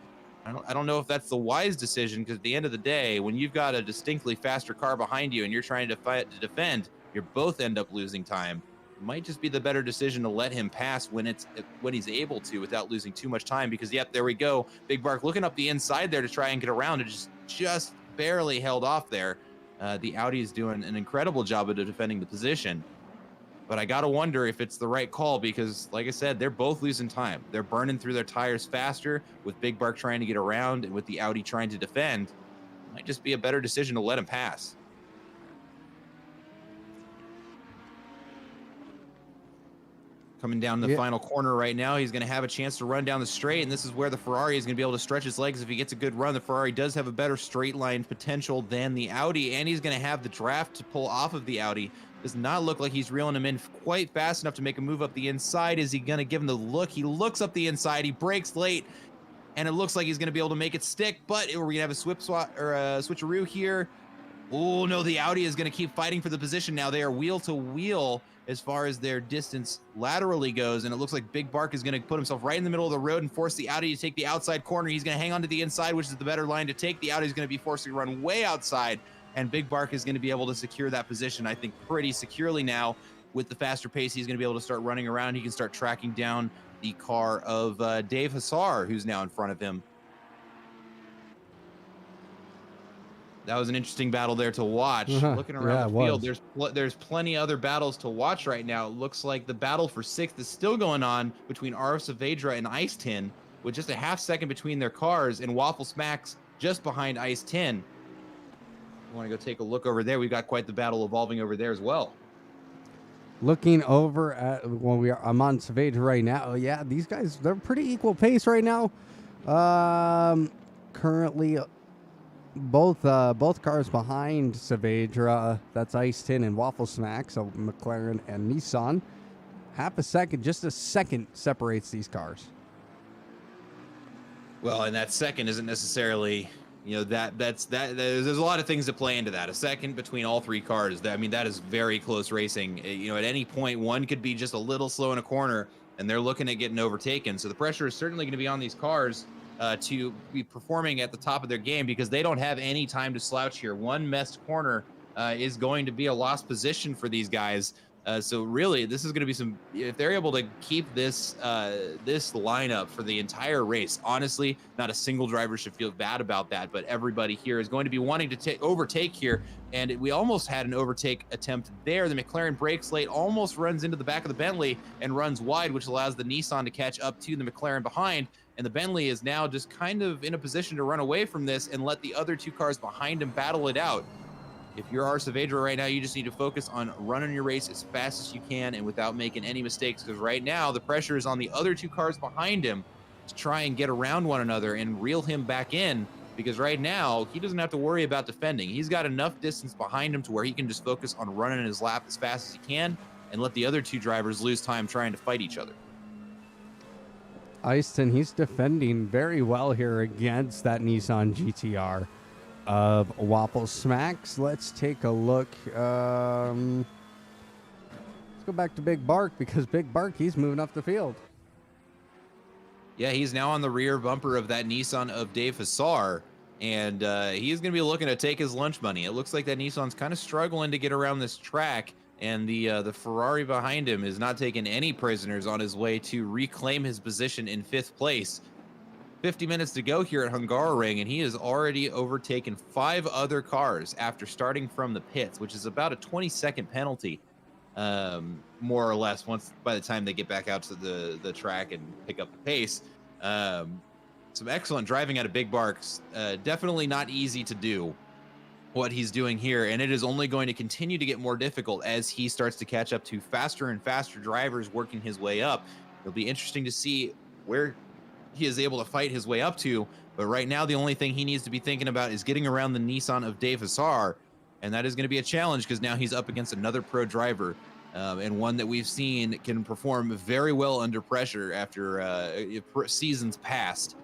I don't know if that's the wise decision, because at the end of the day, when you've got a distinctly faster car behind you and you're trying to fight to defend, you both end up losing time. It might just be the better decision to let him pass when he's able to without losing too much time, because yep, there we go. Big Bark looking up the inside there to try and get around, and just barely held off there. The Audi is doing an incredible job of defending the position. But I got to wonder if it's the right call, because, like I said, they're both losing time. They're burning through their tires faster with Big Bark trying to get around and with the Audi trying to defend. It might just be a better decision to let him pass. Coming down the final corner right now, he's going to have a chance to run down the straight, and this is where the Ferrari is going to be able to stretch his legs. If he gets a good run, the Ferrari does have a better straight line potential than the Audi, and he's going to have the draft to pull off of the Audi. Does not look like he's reeling him in quite fast enough to make a move up the inside. Is he going to give him the look? He looks up the inside, he brakes late, and it looks like he's going to be able to make it stick, but we're going to have a switcheroo here. Oh, no, the Audi is going to keep fighting for the position now. They are wheel to wheel as far as their distance laterally goes, and it looks like Big Bark is going to put himself right in the middle of the road and force the Audi to take the outside corner. He's going to hang on to the inside, which is the better line to take. The Audi is going to be forced to run way outside, and Big Bark is going to be able to secure that position, I think, pretty securely now. With the faster pace, he's going to be able to start running around. He can start tracking down the car of Dave Hassar, who's now in front of him. That was an interesting battle there to watch. Looking around the field, there's plenty other battles to watch right now. It looks like the battle for 6th is still going on between R. Saavedra and Ice Tin, with just a half second between their cars, and Waffle Smacks just behind Ice Tin. want to go take a look over there, we've got quite the battle evolving over there as well. Looking over at I'm on Savage right now. Yeah, these guys, they're pretty equal pace right now. Currently, both cars behind Savage, that's Ice Tin and Waffle Smack, so McLaren and Nissan. Half a second, just a second separates these cars. Well, and that second isn't necessarily, you know, there's a lot of things that play into that. A second between all three cars, I mean, that is very close racing. You know, at any point, one could be just a little slow in a corner, and they're looking at getting overtaken. So the pressure is certainly going to be on these cars to be performing at the top of their game, because they don't have any time to slouch here. One messed corner is going to be a lost position for these guys. So really, this is going to be if they're able to keep this this lineup for the entire race, honestly, not a single driver should feel bad about that, but everybody here is going to be wanting to overtake here. And we almost had an overtake attempt there. The McLaren brakes late, almost runs into the back of the Bentley and runs wide, which allows the Nissan to catch up to the McLaren behind. And the Bentley is now just kind of in a position to run away from this and let the other two cars behind him battle it out. If you're our Saavedra right now, you just need to focus on running your race as fast as you can and without making any mistakes, because right now the pressure is on the other two cars behind him to try and get around one another and reel him back in, because right now he doesn't have to worry about defending. He's got enough distance behind him to where he can just focus on running his lap as fast as he can and let the other two drivers lose time trying to fight each other. Easton, he's defending very well here against that Nissan GTR of Waffle Smacks. Let's take a look. Let's go back to Big Bark, because Big Bark, he's moving up the field. Yeah, he's now on the rear bumper of that Nissan of Dave Hassar, and he's going to be looking to take his lunch money. It looks like that Nissan's kind of struggling to get around this track, and the Ferrari behind him is not taking any prisoners on his way to reclaim his position in 5th place. 50 minutes to go here at Hungaroring, and he has already overtaken 5 other cars after starting from the pits, which is about a 20-second penalty, more or less, by the time they get back out to the track and pick up the pace. Some excellent driving out of Big Barks. Definitely not easy to do what he's doing here, and it is only going to continue to get more difficult as he starts to catch up to faster and faster drivers working his way up. It'll be interesting to see where he is able to fight his way up to, but right now the only thing he needs to be thinking about is getting around the Nissan of Dave Hassar, and that is going to be a challenge because now he's up against another pro driver, and one that we've seen can perform very well under pressure after seasons past.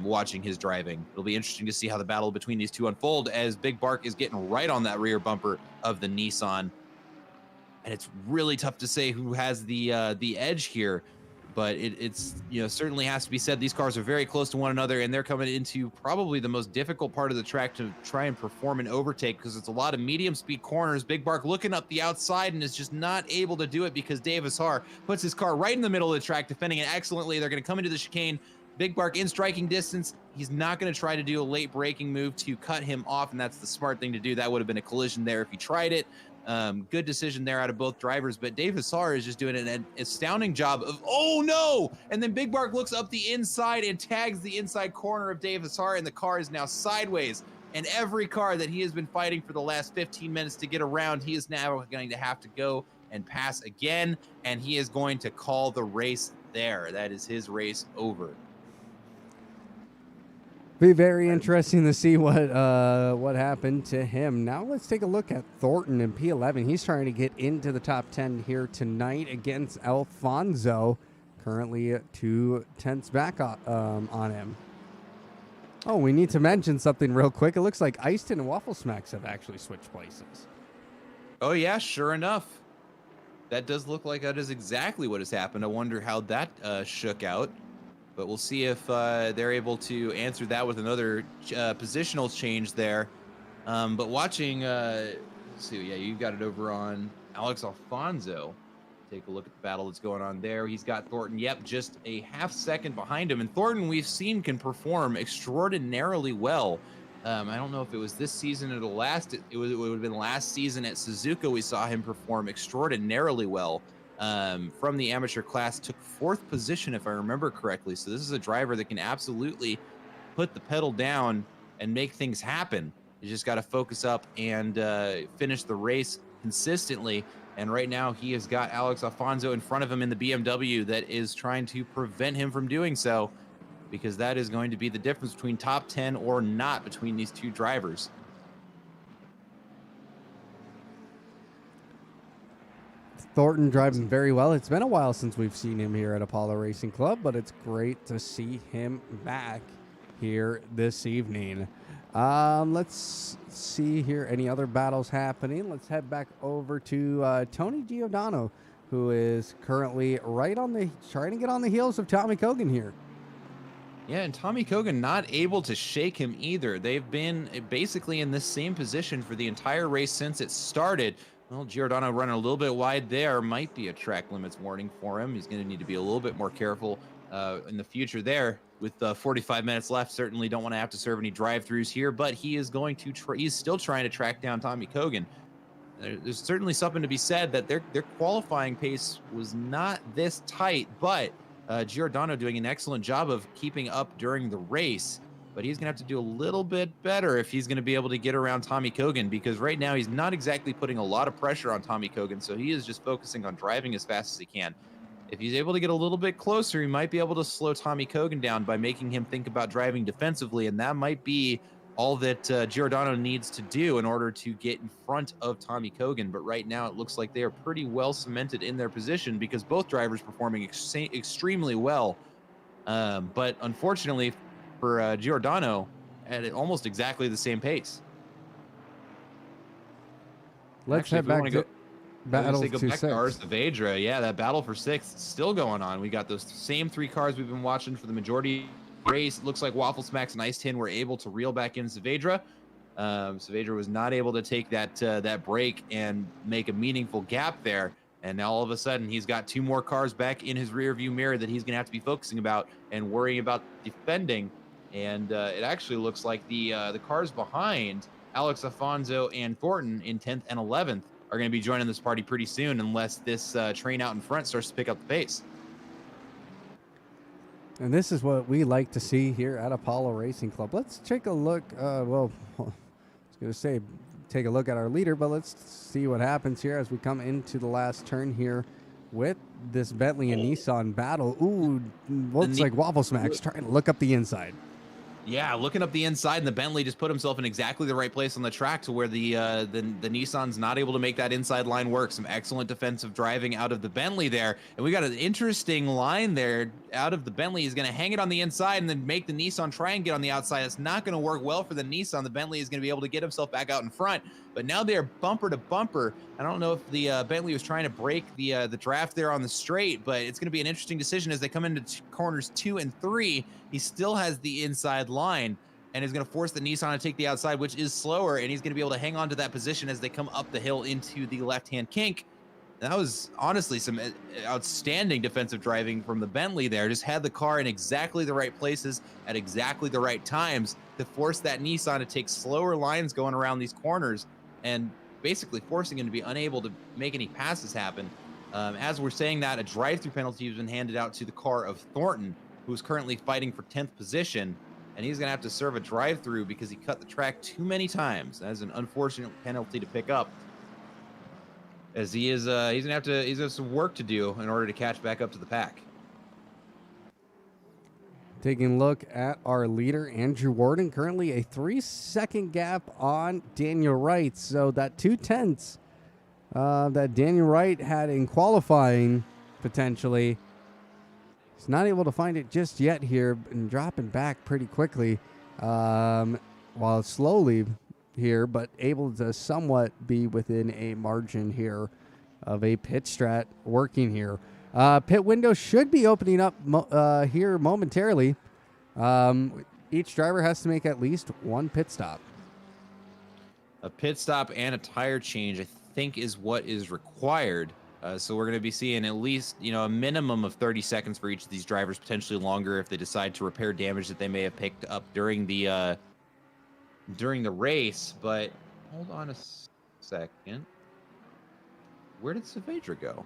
Watching his driving, it'll be interesting to see how the battle between these two unfold, as Big Bark is getting right on that rear bumper of the Nissan, and it's really tough to say who has the edge here. But it's certainly has to be said, these cars are very close to one another, and they're coming into probably the most difficult part of the track to try and perform an overtake, because it's a lot of medium speed corners. Big Bark looking up the outside and is just not able to do it because Dave Hassar puts his car right in the middle of the track, defending it excellently. They're going to come into the chicane. Big Bark in striking distance. He's not going to try to do a late braking move to cut him off, and that's the smart thing to do. That would have been a collision there if he tried it. Good decision there out of both drivers, but Dave Hassar is just doing an astounding job of, oh no! And then Big Bark looks up the inside and tags the inside corner of Dave Hassar, and the car is now sideways. And every car that he has been fighting for the last 15 minutes to get around, he is now going to have to go and pass again, and he is going to call the race there. That is his race over. Be very interesting to see what happened to him. Now let's take a look at Thornton in P11. He's trying to get into the top 10 here tonight against Alfonso. Currently 2 tenths back on him. Oh, we need to mention something real quick. It looks like Easton and Waffle Smacks have actually switched places. Oh yeah, sure enough. That does look like that is exactly what has happened. I wonder how that shook out. But we'll see if they're able to answer that with another positional change there. But watching, let's see, yeah, you've got it over on Alex Alfonso. Take a look at the battle that's going on there. He's got Thornton, yep, just a half second behind him. And Thornton, we've seen, can perform extraordinarily well. I don't know if it was this season or the last. It would have been last season at Suzuka. We saw him perform extraordinarily well. From the amateur class, took 4th position, if I remember correctly. So this is a driver that can absolutely put the pedal down and make things happen. You just got to focus up and finish the race consistently. And right now he has got Alex Alfonso in front of him in the BMW that is trying to prevent him from doing so, because that is going to be the difference between top 10 or not between these two drivers. Thornton driving very well. It's been a while since we've seen him here at Apollo Racing Club, but it's great to see him back here this evening. Let's see here any other battles happening. Let's head back over to Tony Giordano, who is currently trying to get on the heels of Tommy Cogan here. Yeah, and Tommy Cogan not able to shake him either. They've been basically in this same position for the entire race since it started. Well, Giordano running a little bit wide there. Might be a track limits warning for him. He's going to need to be a little bit more careful in the future there. With 45 minutes left, certainly don't want to have to serve any drive-throughs here, but he is going to he's still trying to track down Tommy Cogan. There's certainly something to be said that their qualifying pace was not this tight, but Giordano doing an excellent job of keeping up during the race. But he's going to have to do a little bit better if he's going to be able to get around Tommy Cogan, because right now he's not exactly putting a lot of pressure on Tommy Cogan, so he is just focusing on driving as fast as he can. If he's able to get a little bit closer, he might be able to slow Tommy Cogan down by making him think about driving defensively, and that might be all that Giordano needs to do in order to get in front of Tommy Cogan. But right now it looks like they are pretty well cemented in their position, because both drivers performing extremely well. But unfortunately for Giordano, at almost exactly the same pace. Let's head back to battle go back to our Saavedra. Yeah, that battle for 6th is still going on. We got those same 3 cars we've been watching for the majority of the race. It looks like Waffle Smacks and Ice Tin were able to reel back in Saavedra. Saavedra was not able to take that break and make a meaningful gap there. And now all of a sudden he's got 2 more cars back in his rear view mirror that he's going to have to be focusing about and worrying about defending. And it actually looks like the cars behind Alex Alfonso and Thornton in 10th and 11th are going to be joining this party pretty soon, unless this train out in front starts to pick up the pace. And this is what we like to see here at Apollo Racing Club. Let's take a look. Well, I was going to say take a look at our leader, but let's see what happens here as we come into the last turn here with this Bentley and Nissan battle. Ooh, looks like Waffle Smacks trying to look up the inside. Yeah, looking up the inside, and the Bentley just put himself in exactly the right place on the track to where the Nissan's not able to make that inside line work. Some excellent defensive driving out of the Bentley there. And we got an interesting line there out of the Bentley. He's going to hang it on the inside and then make the Nissan try and get on the outside. It's not going to work well for the Nissan. The Bentley is going to be able to get himself back out in front. But now they're bumper to bumper. I don't know if the Bentley was trying to break the draft there on the straight, but it's going to be an interesting decision as they come into corners 2 and 3. He still has the inside line and is going to force the Nissan to take the outside, which is slower, and he's going to be able to hang on to that position as they come up the hill into the left-hand kink. That was honestly some outstanding defensive driving from the Bentley there. Just had the car in exactly the right places at exactly the right times to force that Nissan to take slower lines going around these corners and basically forcing him to be unable to make any passes happen. As we're saying that, a drive-through penalty has been handed out to the car of Thornton, who's currently fighting for 10th position, and he's going to have to serve a drive-through because he cut the track too many times. That is an unfortunate penalty to pick up, as he's going to have some work to do in order to catch back up to the pack. Taking a look at our leader, Andrew Warden, currently a 3-second gap on Daniel Wright. So that 2/10 that Daniel Wright had in qualifying, potentially, he's not able to find it just yet here and dropping back pretty quickly, while slowly here, but able to somewhat be within a margin here of a pit strat working here. Pit window should be opening up here momentarily. Each driver has to make at least 1 pit stop. A pit stop and a tire change, I think, is what is required. So we're going to be seeing at least, a minimum of 30 seconds for each of these drivers, potentially longer if they decide to repair damage that they may have picked up during the race. But hold on a second. Where did Saavedra go?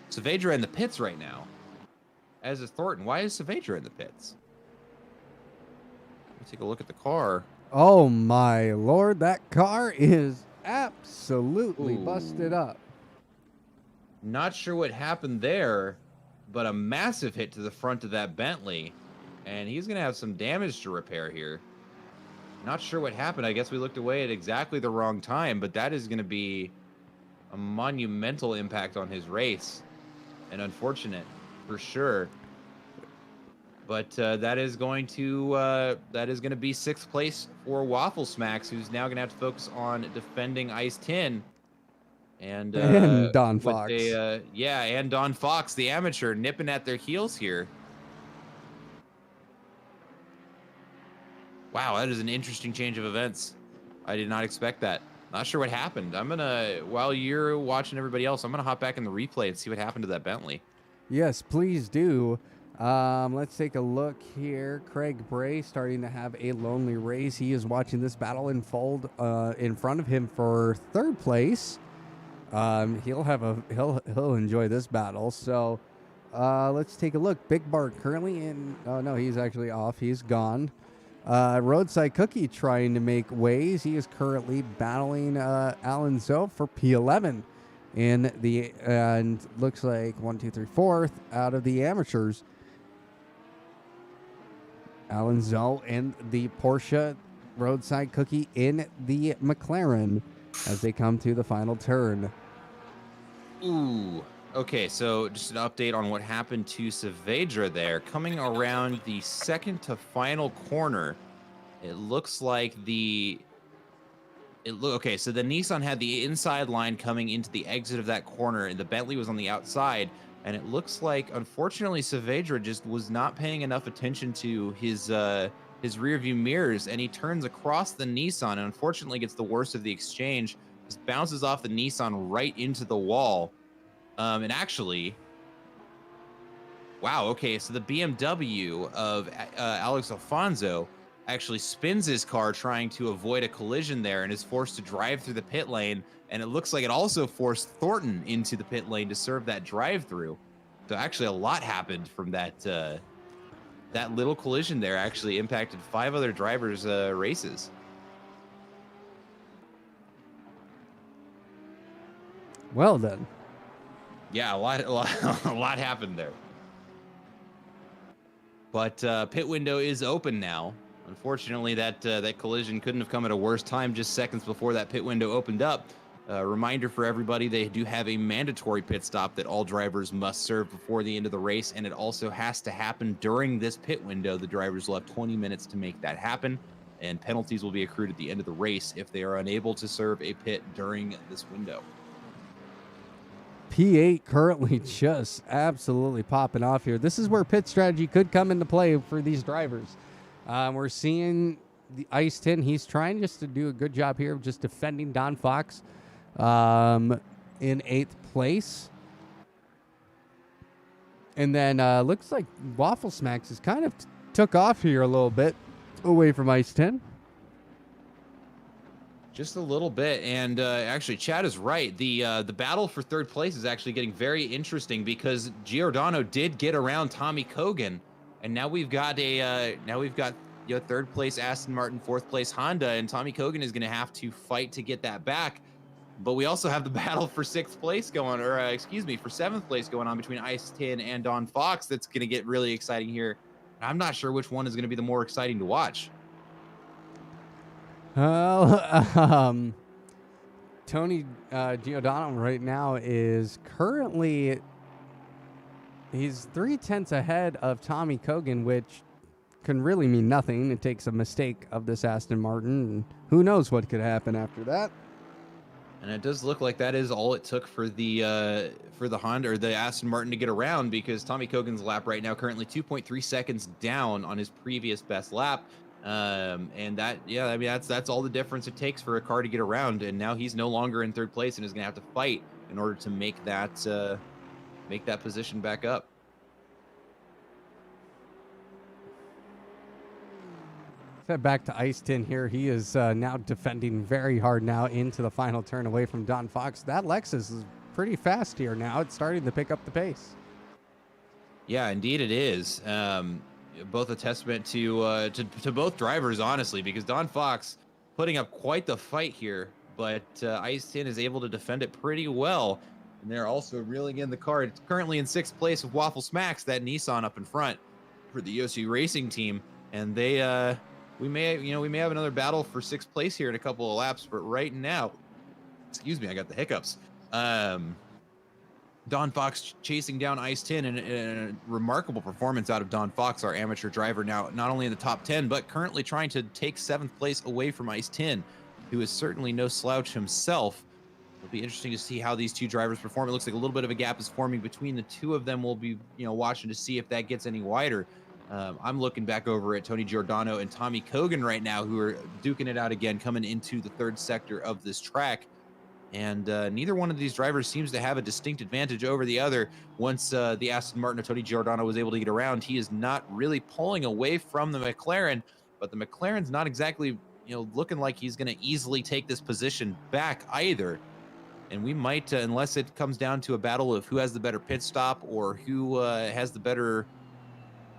Saavedra in the pits right now, as is Thornton. Why is Saavedra in the pits? Let me take a look at the car. Oh my lord, that car is absolutely Ooh. busted up. Not sure what happened there, but a massive hit to the front of that Bentley. And he's going to have some damage to repair here. Not sure what happened. I guess we looked away at exactly the wrong time, but that is going to be a monumental impact on his race. And unfortunate, for sure. But that is going to be 6th place for Waffle Smacks, who's now going to have to focus on defending Ice Tin. And Don with Fox. and Don Fox, the amateur, nipping at their heels here. Wow, that is an interesting change of events. I did not expect that. Not sure what happened. I'm gonna, while you're watching everybody else, I'm gonna hop back in the replay and see what happened to that Bentley. Yes, please do. Let's take a look here. Craig Bray starting to have a lonely race. He is watching this battle unfold in front of him for 3rd place. He'll enjoy this battle. So let's take a look. Big Bart currently in. Oh no, he's actually off. He's gone. Roadside Cookie trying to make ways. He is currently battling Alan Zoe for P11 in the and looks like 1, 2, 3, 4th out of the amateurs. Alan Zoe and the Porsche Roadside Cookie in the McLaren as they come to the final turn. Ooh. Okay, so just an update on what happened to Saavedra there. Coming around the 2nd to final corner, it looks like okay, so the Nissan had the inside line coming into the exit of that corner, and the Bentley was on the outside. And it looks like, unfortunately, Saavedra just was not paying enough attention to his rear view mirrors, and he turns across the Nissan and unfortunately gets the worst of the exchange. Just bounces off the Nissan right into the wall. And actually, wow, okay, so the BMW of Alex Alfonso actually spins his car trying to avoid a collision there and is forced to drive through the pit lane. And it looks like it also forced Thornton into the pit lane to serve that drive-through. So actually a lot happened from that that little collision there. Actually impacted 5 other drivers' races. Well done. Yeah, a lot happened there. But pit window is open now. Unfortunately, that collision couldn't have come at a worse time, just seconds before that pit window opened up. Reminder for everybody, they do have a mandatory pit stop that all drivers must serve before the end of the race, and it also has to happen during this pit window. The drivers will have 20 minutes to make that happen, and penalties will be accrued at the end of the race if they are unable to serve a pit during this window. P8 currently just absolutely popping off here. This is where pit strategy could come into play for these drivers. We're seeing the Ice Tin. He's trying just to do a good job here of just defending Don Fox in 8th place. And then looks like Waffle Smacks has kind of took off here a little bit away from Ice Tin. Just a little bit, and actually, Chad is right. The battle for 3rd place is actually getting very interesting because Giordano did get around Tommy Kogan, and now we've got 3rd place Aston Martin, 4th place Honda, and Tommy Kogan is going to have to fight to get that back. But we also have the battle for 6th place going, or for 7th place going on between Ice Tin and Don Fox. That's going to get really exciting here. I'm not sure which one is going to be the more exciting to watch. Tony Giordano right now is currently, he's 3/10 ahead of Tommy Kogan, which can really mean nothing. It takes a mistake of this Aston Martin, and who knows what could happen after that. And it does look like that is all it took for the Honda or the Aston Martin to get around, because Tommy Kogan's lap right now currently 2.3 seconds down on his previous best lap. And that's all the difference it takes for a car to get around. And now he's no longer in 3rd place and is going to have to fight in order to make that position back up. Head back to Ice Tin here. He is now defending very hard now into the final turn away from Don Fox. That Lexus is pretty fast here now. It's starting to pick up the pace. Yeah, indeed it is. both a testament to both drivers, honestly, because Don Fox putting up quite the fight here, but Ice Tin is able to defend it pretty well. And they're also reeling in the car. It's currently in 6th place with Waffle Smacks, that Nissan up in front for the OC Racing team. And they we may have another battle for 6th place here in a couple of laps, but right now, excuse me, I got the hiccups. Don Fox chasing down Ice Tin, and a remarkable performance out of Don Fox, our amateur driver, now not only in the top 10, but currently trying to take 7th place away from Ice Tin, who is certainly no slouch himself. It'll be interesting to see how these two drivers perform. It looks like a little bit of a gap is forming between the two of them. We'll be, watching to see if that gets any wider. I'm looking back over at Tony Giordano and Tommy Kogan right now, who are duking it out again, coming into the 3rd sector of this track. And neither one of these drivers seems to have a distinct advantage over the other. Once the Aston Martin of Tony Giordano was able to get around, he is not really pulling away from the McLaren, but the McLaren's not exactly, looking like he's going to easily take this position back either. And we might, unless it comes down to a battle of who has the better pit stop or who has the better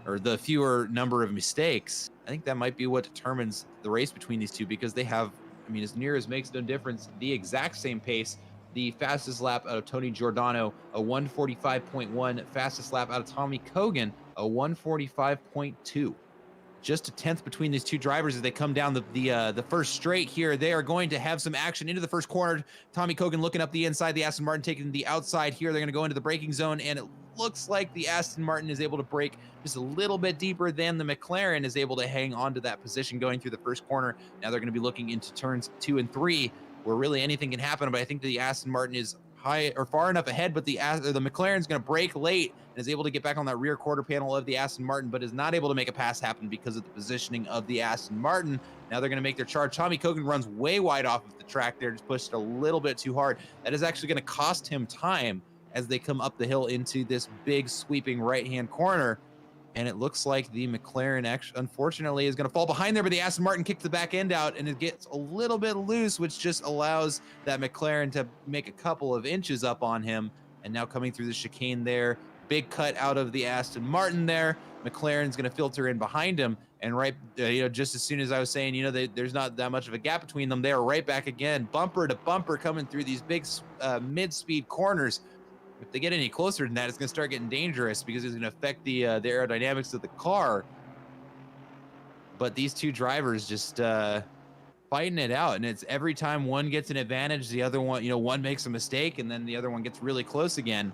or the fewer number of mistakes, I think that might be what determines the race between these two, because they have, as near as makes no difference, the exact same pace. The fastest lap out of Tony Giordano, a 145.1. Fastest lap out of Tommy Kogan, a 145.2. Just a 10th between these two drivers as they come down the first straight here. They are going to have some action into the first corner. Tommy Kogan looking up the inside, the Aston Martin taking the outside here. They're going to go into the braking zone, and it looks like the Aston Martin is able to brake just a little bit deeper than the McLaren is able to hang on to that position going through the first corner. Now they're going to be looking into turns 2 and 3, where really anything can happen, but I think the Aston Martin is high or far enough ahead, but the McLaren's going to brake late and is able to get back on that rear quarter panel of the Aston Martin, but is not able to make a pass happen because of the positioning of the Aston Martin. Now they're going to make their charge. Tommy Kogan runs way wide off of the track there, just pushed a little bit too hard. That is actually going to cost him time as they come up the hill into this big sweeping right-hand corner. And it looks like the McLaren actually, unfortunately, is going to fall behind there, but the Aston Martin kicks the back end out, and it gets a little bit loose, which just allows that McLaren to make a couple of inches up on him. And now coming through the chicane there, big cut out of the Aston Martin there. McLaren's going to filter in behind him. And right, just as soon as I was saying, there's not that much of a gap between them, they are right back again, bumper to bumper, coming through these big mid-speed corners. If they get any closer than that, it's going to start getting dangerous because it's going to affect the aerodynamics of the car. But these two drivers just fighting it out, and it's every time one gets an advantage, the other one, one makes a mistake, and then the other one gets really close again.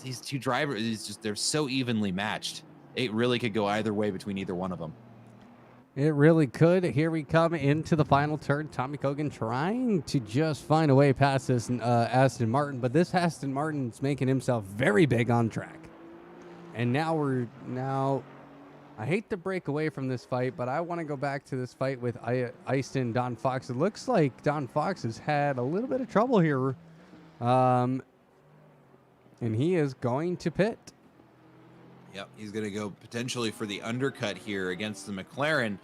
These two drivers, they're so evenly matched. It really could go either way between either one of them. It really could. Here we come into the final turn. Tommy Kogan trying to just find a way past this Aston Martin, but this Aston Martin's making himself very big on track. And now I hate to break away from this fight, but I want to go back to this fight with Easton and Don Fox. It looks like Don Fox has had a little bit of trouble here, and he is going to pit. Yep, he's going to go potentially for the undercut here against the McLaren.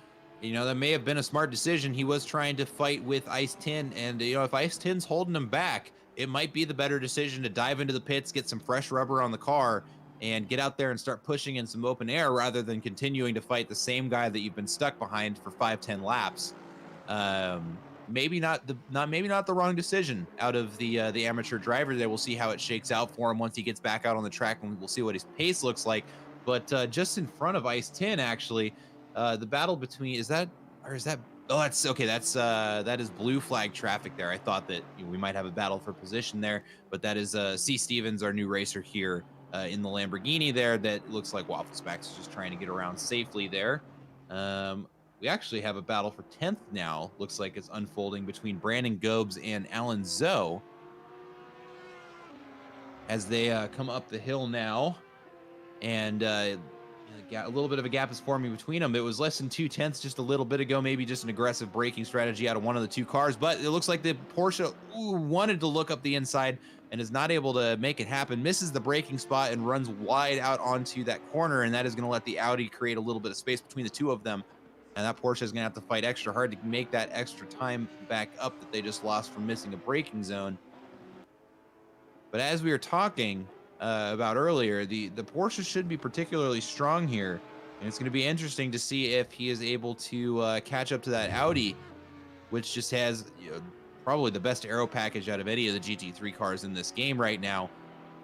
That may have been a smart decision. He was trying to fight with Ice Tin, and if Ice Tin's holding him back, it might be the better decision to dive into the pits, get some fresh rubber on the car, and get out there and start pushing in some open air rather than continuing to fight the same guy that you've been stuck behind for 5-10 laps. Maybe not the wrong decision out of the amateur driver there. We'll see how it shakes out for him once he gets back out on the track, and we'll see what his pace looks like. But just in front of Ice Tin, actually, the battle between that is blue flag traffic there. I thought that we might have a battle for position there, but that is C. Stevens, our new racer here in the Lamborghini there. That looks like Waffle Smacks is just trying to get around safely there. We actually have a battle for 10th now. Looks like it's unfolding between Brandon Gobes and Alan Zoe as they come up the hill now. And a little bit of a gap is forming between them. It was less than 2/10 just a little bit ago, maybe just an aggressive braking strategy out of one of the two cars. But it looks like the Porsche wanted to look up the inside and is not able to make it happen. Misses the braking spot and runs wide out onto that corner, and that is going to let the Audi create a little bit of space between the two of them. And that Porsche is going to have to fight extra hard to make that extra time back up that they just lost from missing a braking zone. But as we were talking, about earlier, the Porsche should be particularly strong here, and it's going to be interesting to see if he is able to catch up to that Audi, which just has probably the best aero package out of any of the GT3 cars in this game right now.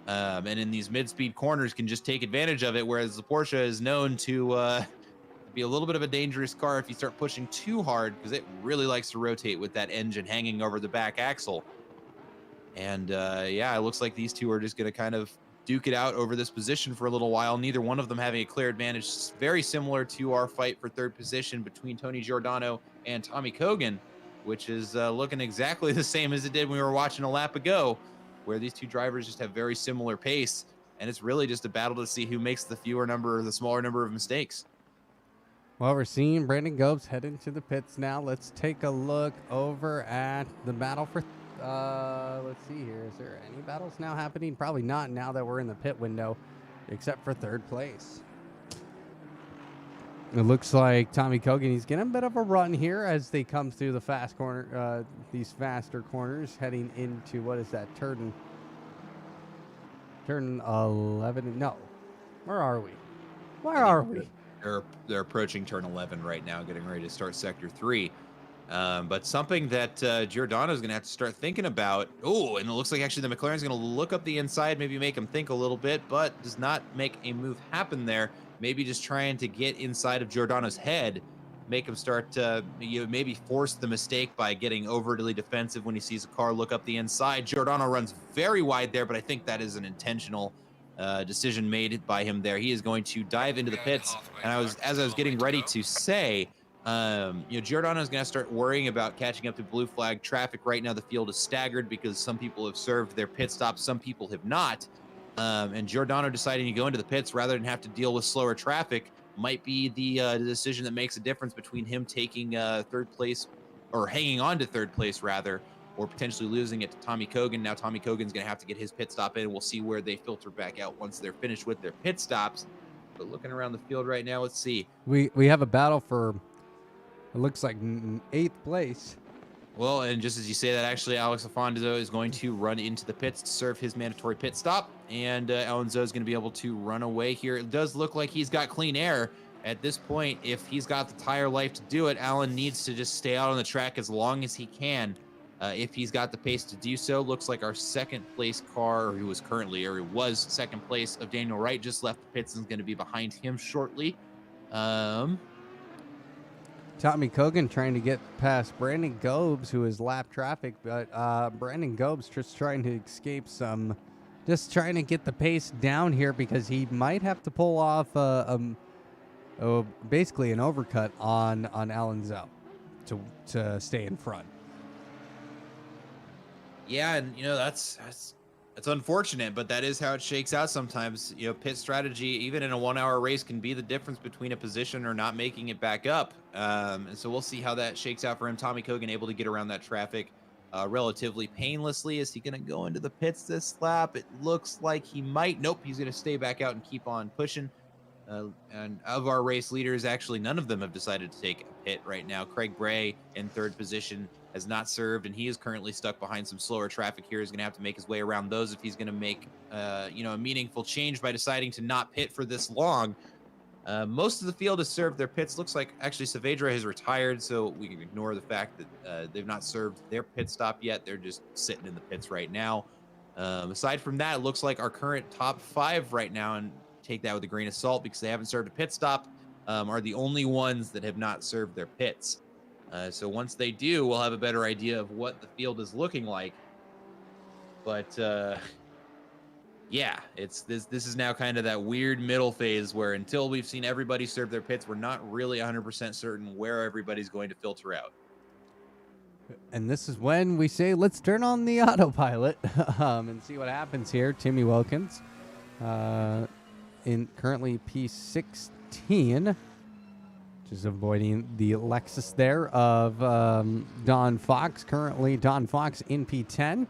And in these mid-speed corners can just take advantage of it, whereas the Porsche is known to be a little bit of a dangerous car if you start pushing too hard, because it really likes to rotate with that engine hanging over the back axle. And yeah, it looks like these two are just going to kind of duke it out over this position for a little while, neither one of them having a clear advantage. Very similar to our fight for third position between Tony Giordano and Tommy Kogan, which is looking exactly the same as it did when we were watching a lap ago, where these two drivers just have very similar pace, and it's really just a battle to see who makes the smaller number of mistakes. Well, we're seeing Brandon Gobes head into the pits now. Let's take a look over at the battle for, let's see here. Is there any battles now happening? Probably not now that we're in the pit window, except for third place. It looks like Tommy Kogan, he's getting a bit of a run here as they come through the fast corner, these faster corners, heading into, what is that, turn 11? No. Where are we? Where are we? They're approaching turn 11 right now, getting ready to start sector 3. But something that Giordano is going to have to start thinking about. Oh, and it looks like actually the McLaren's going to look up the inside, maybe make him think a little bit, but does not make a move happen there. Maybe just trying to get inside of Giordano's head, make him start to maybe force the mistake by getting overly defensive when he sees a car look up the inside. Giordano runs very wide there, but I think that is an intentional decision made by him there. He is going to dive into the pits, and as I was getting ready to say, Giordano is going to start worrying about catching up to blue flag traffic. Right now the field is staggered because some people have served their pit stops, some people have not. And Giordano deciding to go into the pits rather than have to deal with slower traffic might be the decision that makes a difference between him taking third place, or hanging on to third place rather, or potentially losing it to Tommy Kogan. Now Tommy Kogan's going to have to get his pit stop in. We'll see where they filter back out once they're finished with their pit stops. But looking around the field right now, let's see. We have a battle for, it looks like 8th place. Well, and just as you say that, actually, Alex Afonso is going to run into the pits to serve his mandatory pit stop, and Alan Zoe is going to be able to run away here. It does look like he's got clean air. At this point, if he's got the tire life to do it, Alan needs to just stay out on the track as long as he can. If he's got the pace to do so. Looks like our second place car, who was second place of Daniel Wright, just left the pits and is going to be behind him shortly. Tommy Kogan trying to get past Brandon Gobes, who is lap traffic, but Brandon Gobes just trying to escape just trying to get the pace down here because he might have to pull off basically an overcut on Alan Zoe to stay in front. Yeah, and that's unfortunate, but that is how it shakes out sometimes. Pit strategy, even in a 1 hour race, can be the difference between a position or not making it back up. And so we'll see how that shakes out for him. Tommy Kogan able to get around that traffic relatively painlessly. Is he going to go into the pits this lap? It looks like he might. Nope, he's going to stay back out and keep on pushing. And of our race leaders, actually, none of them have decided to take a pit right now. Craig Bray in third position has not served, and he is currently stuck behind some slower traffic here. He's going to have to make his way around those if he's going to make a meaningful change by deciding to not pit for this long. Most of the field has served their pits. Looks like actually Saavedra has retired, so we can ignore the fact that they've not served their pit stop yet. They're just sitting in the pits right now. Aside from that, it looks like our current top 5 right now, and take that with a grain of salt because they haven't served a pit stop, are the only ones that have not served their pits. So once they do, we'll have a better idea of what the field is looking like. But yeah, this is now kind of that weird middle phase where until we've seen everybody serve their pits, we're not really 100% certain where everybody's going to filter out. And this is when we say, let's turn on the autopilot and see what happens here. Timmy Wilkins in currently P16. Just avoiding the Lexus there of Don Fox. Currently, Don Fox in P10.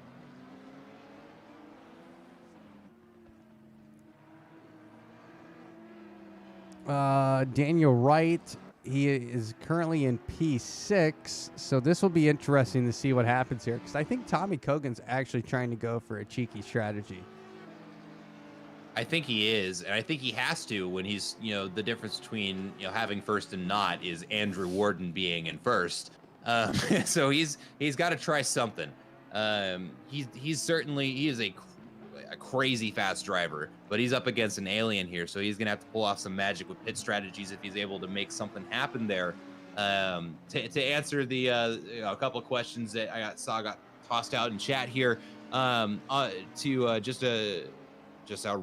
Daniel Wright, he is currently in P6. So this will be interesting to see what happens here, because I think Tommy Kogan's actually trying to go for a cheeky strategy. I think he is, and I think he has to when he's, the difference between, having first and not is Andrew Warden being in first. So he's got to try something. He is a crazy fast driver, but he's up against an alien here, so he's gonna have to pull off some magic with pit strategies if he's able to make something happen there. To answer the a couple of questions that I got tossed out in chat here, just a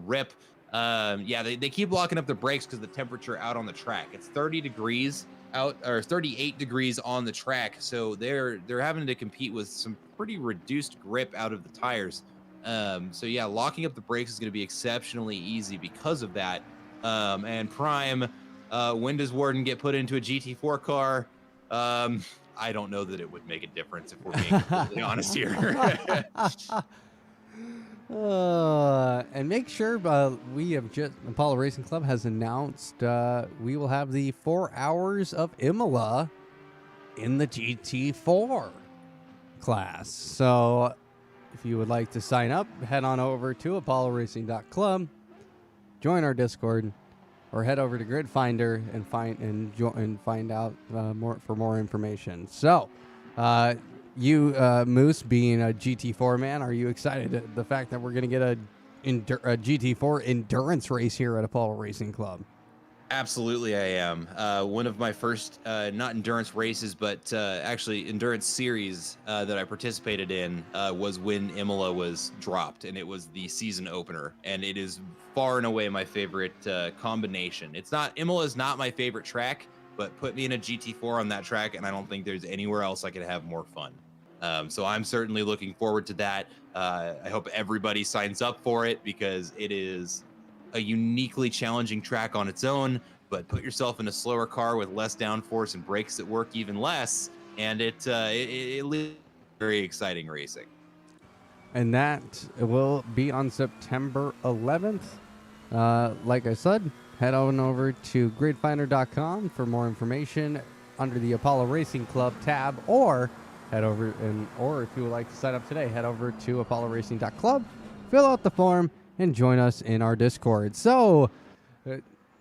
rip. Yeah, they keep locking up the brakes because the temperature out on the track. It's 30 degrees out, or 38 degrees on the track. So they're having to compete with some pretty reduced grip out of the tires. So yeah, locking up the brakes is going to be exceptionally easy because of that. And Prime, when does Warden get put into a GT4 car? I don't know that it would make a difference if we're being completely honest here. And make sure Apollo Racing Club has announced we will have the 4 hours of Imola in the GT4 class. So if you would like to sign up, head on over to apolloracing.club, join our Discord, or head over to Grid Finder and find out more information. So, Moose, being a GT4 man, are you excited at the fact that we're going to get a GT4 endurance race here at Apollo Racing Club? Absolutely, I am. One of my first, not endurance races, but actually endurance series that I participated in was when Imola was dropped, and it was the season opener. And it is far and away my favorite combination. Imola is not my favorite track, but put me in a GT4 on that track, and I don't think there's anywhere else I could have more fun. So I'm certainly looking forward to that. I hope everybody signs up for it because it is a uniquely challenging track on its own, but put yourself in a slower car with less downforce and brakes that work even less, and it very exciting racing. And that will be on September 11th. Like I said, head on over to gridfinder.com for more information under the Apollo Racing Club tab, or if you would like to sign up today, head over to apolloracing.club, fill out the form, and join us in our Discord. So,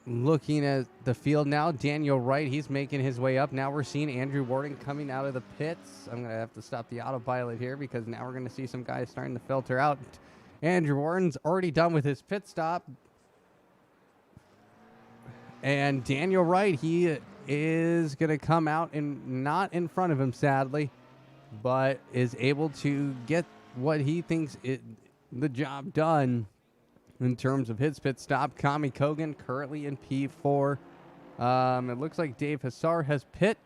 looking at the field now, Daniel Wright, he's making his way up. Now we're seeing Andrew Warden coming out of the pits. I'm going to have to stop the autopilot here because now we're going to see some guys starting to filter out. Andrew Warden's already done with his pit stop. And Daniel Wright, he is going to come out and not in front of him, sadly, but is able to get what he thinks the job done in terms of his pit stop. Kami Kogan currently in P4. It looks like Dave Hassar has pit.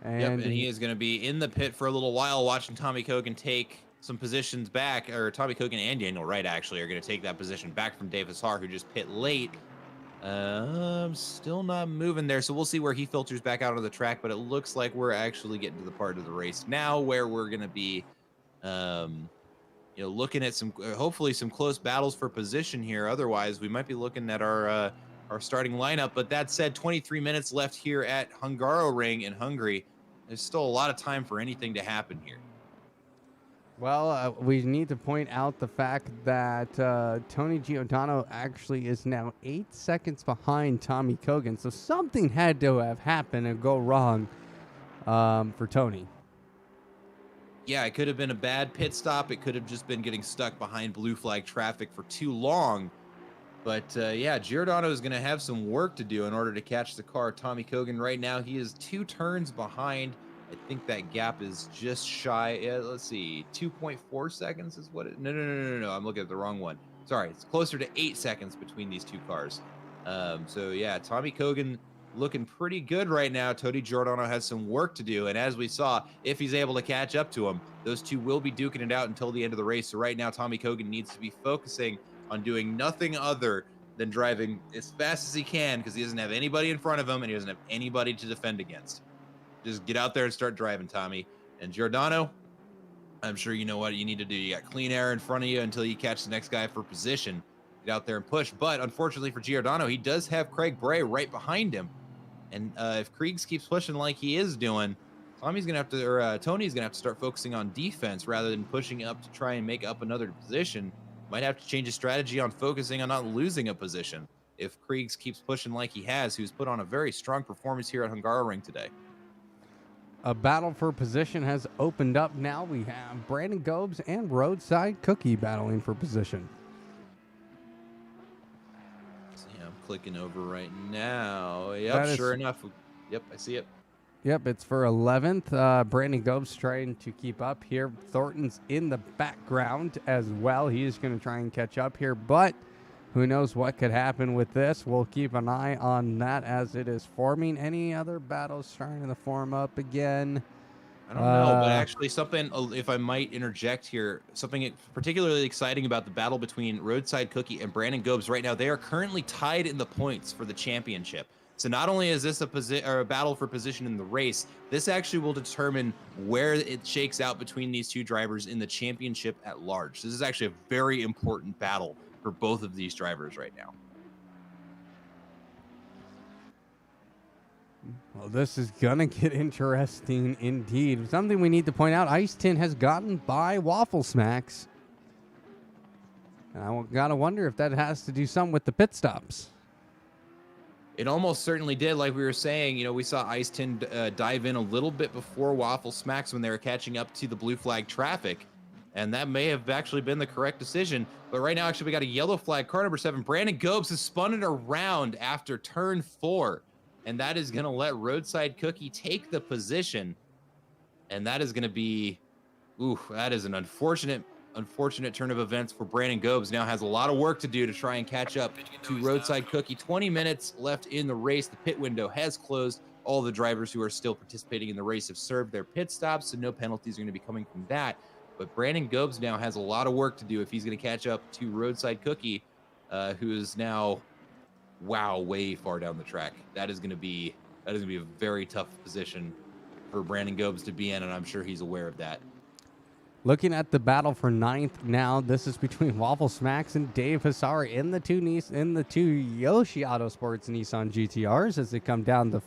And he is going to be in the pit for a little while watching Tommy Kogan take some positions back, or Tommy Kogan and Daniel Wright actually are going to take that position back from Dave Hassar, who just pit late. Still not moving there, so we'll see where he filters back out of the track, but it looks like we're actually getting to the part of the race now where we're going to be looking at hopefully some close battles for position here. Otherwise, we might be looking at our starting lineup. But that said, 23 minutes left here at Hungaroring in Hungary. There's still a lot of time for anything to happen here. Well, we need to point out the fact that Tony Giordano actually is now 8 seconds behind Tommy Kogan. So something had to have happened and go wrong for Tony. Yeah, it could have been a bad pit stop. It could have just been getting stuck behind blue flag traffic for too long. But yeah, Giordano is going to have some work to do in order to catch the car. Tommy Kogan right now, he is 2 turns behind. I think that gap is just shy. Let's see, 2.4 seconds is what it. No. I'm looking at the wrong one. Sorry, it's closer to 8 seconds between these 2 cars. So yeah, Tommy Kogan looking pretty good right now. Tony Giordano has some work to do, and as we saw, if he's able to catch up to him, those two will be duking it out until the end of the race. So right now, Tommy Kogan needs to be focusing on doing nothing other than driving as fast as he can, because he doesn't have anybody in front of him and he doesn't have anybody to defend against. Just get out there and start driving, Tommy. And Giordano, I'm sure you know what you need to do. You got clean air in front of you until you catch the next guy for position. Get out there and push. But unfortunately for Giordano, he does have Craig Bray right behind him. And if Kriegs keeps pushing like he is doing, Tommy's gonna have to, or Tony's gonna have to start focusing on defense rather than pushing up to try and make up another position. Might have to change his strategy on focusing on not losing a position. If Kriegs keeps pushing like he has, who's put on a very strong performance here at Hungaroring today. A battle for position has opened up now. We have Brandon Gobes and Roadside Cookie battling for position. So, yeah, I'm clicking over right now. Yep, sure enough. Yep, I see it. Yep, it's for 11th. Brandon Gobes trying to keep up here. Thornton's in the background as well. He's going to try and catch up here, but who knows what could happen with this. We'll keep an eye on that as it is forming. Any other battles starting to form up again? I don't know, but actually something, if I might interject here, something particularly exciting about the battle between Roadside Cookie and Brandon Gobes right now. They are currently tied in the points for the championship. So not only is this a battle for position in the race, this actually will determine where it shakes out between these two drivers in the championship at large. This is actually a very important battle for both of these drivers right now. Well, this is going to get interesting indeed. Something we need to point out, Ice Tin has gotten by Waffle Smacks. And I got to wonder if that has to do something with the pit stops. It almost certainly did. Like we were saying, you know, we saw Ice Tin dive in a little bit before Waffle Smacks when they were catching up to the blue flag traffic. And that may have actually been the correct decision. But right now, actually, we got a yellow flag. Car number 7, Brandon Gobes, has spun it around after turn 4. And that is going to let Roadside Cookie take the position. And that is going to be, that is an unfortunate turn of events for Brandon Gobes. Now has a lot of work to do to try and catch up to Roadside Cookie. 20 minutes left in the race. The pit window has closed. All the drivers who are still participating in the race have served their pit stops, so no penalties are going to be coming from that. But Brandon Gobes now has a lot of work to do if he's going to catch up to Roadside Cookie, who is now, way far down the track. That is going to be a very tough position for Brandon Gobes to be in, and I'm sure he's aware of that. Looking at the battle for 9th now, this is between Waffle Smacks and Dave Hassar in the two Yoshi Auto Sports Nissan GTRs as they come down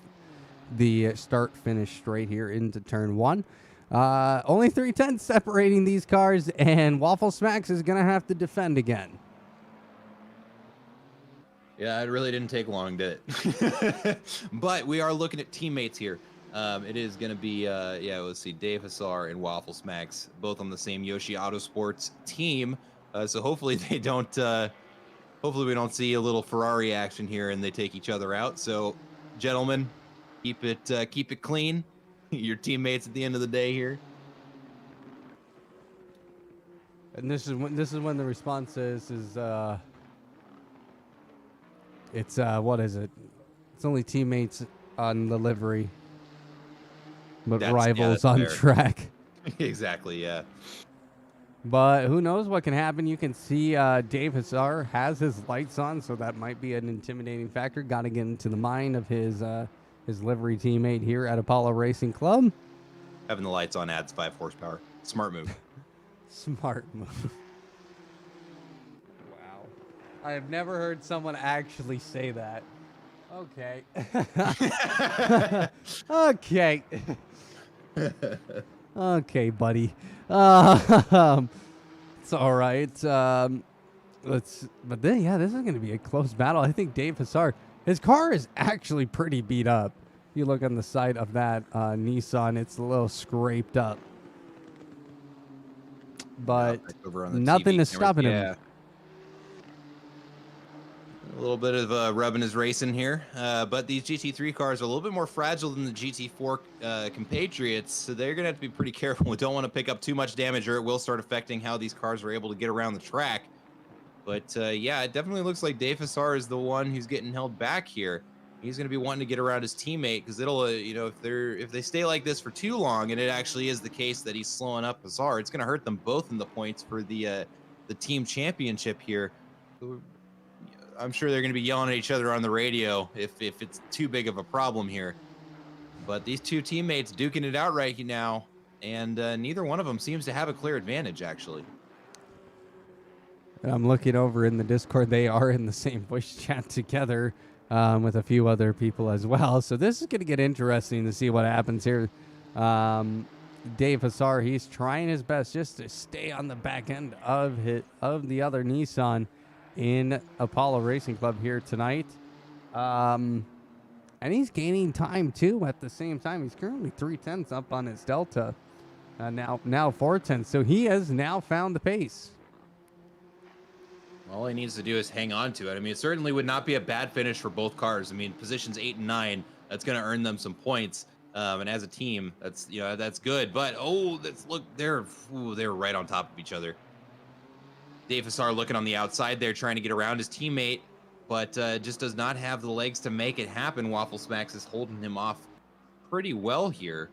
the start-finish straight here into turn 1. Only 3/10 separating these cars, and Waffle Smacks is going to have to defend again. Yeah, it really didn't take long, did it? But we are looking at teammates here. It is going to be, let's see, Dave Hassar and Waffle Smacks, both on the same Yoshi Auto Sports team. So hopefully they don't, hopefully we don't see a little Ferrari action here and they take each other out. So, gentlemen, keep it clean. Your teammates at the end of the day here. And this is when the response is it's what is it? It's only teammates on the livery, but rivals on track. Exactly, yeah. But who knows what can happen? You can see Dave Hassar has his lights on, so that might be an intimidating factor. Got to get into the mind of his livery teammate here at Apollo Racing Club. Having the lights on adds 5 horsepower. Smart move. Smart move. Wow. I have never heard someone actually say that. Okay. Okay. Okay, buddy. It's all right. This is going to be a close battle. I think Dave Hassar, his car is actually pretty beat up. If you look on the side of that Nissan, it's a little scraped up. But nothing is stopping him. A little bit of rubbing his racing here. But these GT3 cars are a little bit more fragile than the GT4 compatriots, so they're going to have to be pretty careful. We don't want to pick up too much damage or it will start affecting how these cars are able to get around the track. But yeah, it definitely looks like Dave Hassar is the one who's getting held back here. He's going to be wanting to get around his teammate because it'll, if they stay like this for too long, and it actually is the case that he's slowing up Hassar, it's going to hurt them both in the points for the team championship here. I'm sure they're going to be yelling at each other on the radio if it's too big of a problem here. But these two teammates duking it out right now, and neither one of them seems to have a clear advantage, actually. I'm looking over in the Discord. They are in the same voice chat together with a few other people as well. So this is going to get interesting to see what happens here. Dave Hassar, he's trying his best just to stay on the back end of the other Nissan in Apollo Racing Club here tonight. And he's gaining time too at the same time. He's currently 3/10 up on his Delta. Now 4/10. So he has now found the pace. All he needs to do is hang on to it. I mean, it certainly would not be a bad finish for both cars. I mean, positions 8 and 9, that's going to earn them some points. And as a team, that's that's good. But look, they're right on top of each other. Dave Hassar looking on the outside there, trying to get around his teammate, but just does not have the legs to make it happen. Waffle Smacks is holding him off pretty well here.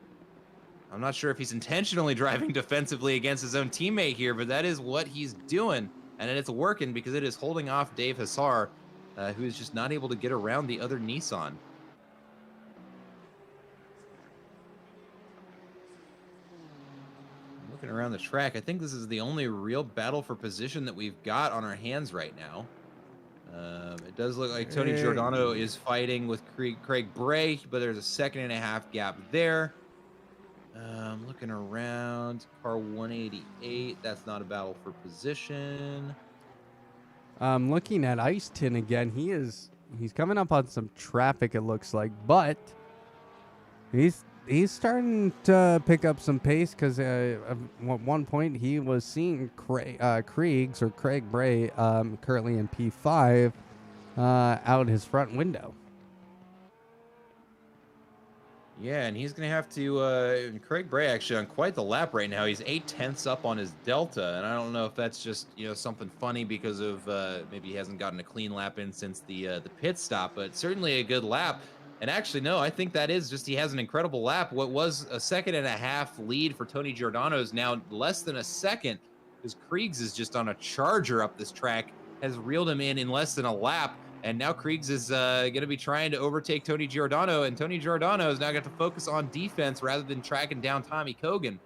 I'm not sure if he's intentionally driving defensively against his own teammate here, but that is what he's doing. And it's working because it is holding off Dave Hassar, who is just not able to get around the other Nissan. Looking around the track, I think this is the only real battle for position that we've got on our hands right now. It does look like Tony Giordano is fighting with Craig Bray, but there's a 1.5 gap there. Looking around, car 188, that's not a battle for position. Looking at Ice Tin again, he's coming up on some traffic, it looks like, but he's starting to pick up some pace because at one point he was seeing Craig Bray, currently in P5, out his front window. Yeah, and he's going to have to, Craig Bray actually on quite the lap right now. He's 8/10 up on his Delta, and I don't know if that's just, something funny because of maybe he hasn't gotten a clean lap in since the pit stop, but certainly a good lap. And actually, no, I think that is just he has an incredible lap. What was a 1.5 lead for Tony Giordano is now less than a second because Kriegs is just on a charger up this track, has reeled him in less than a lap. And now Kriegs is going to be trying to overtake Tony Giordano, and Tony Giordano has now got to focus on defense rather than tracking down Tommy Kogan.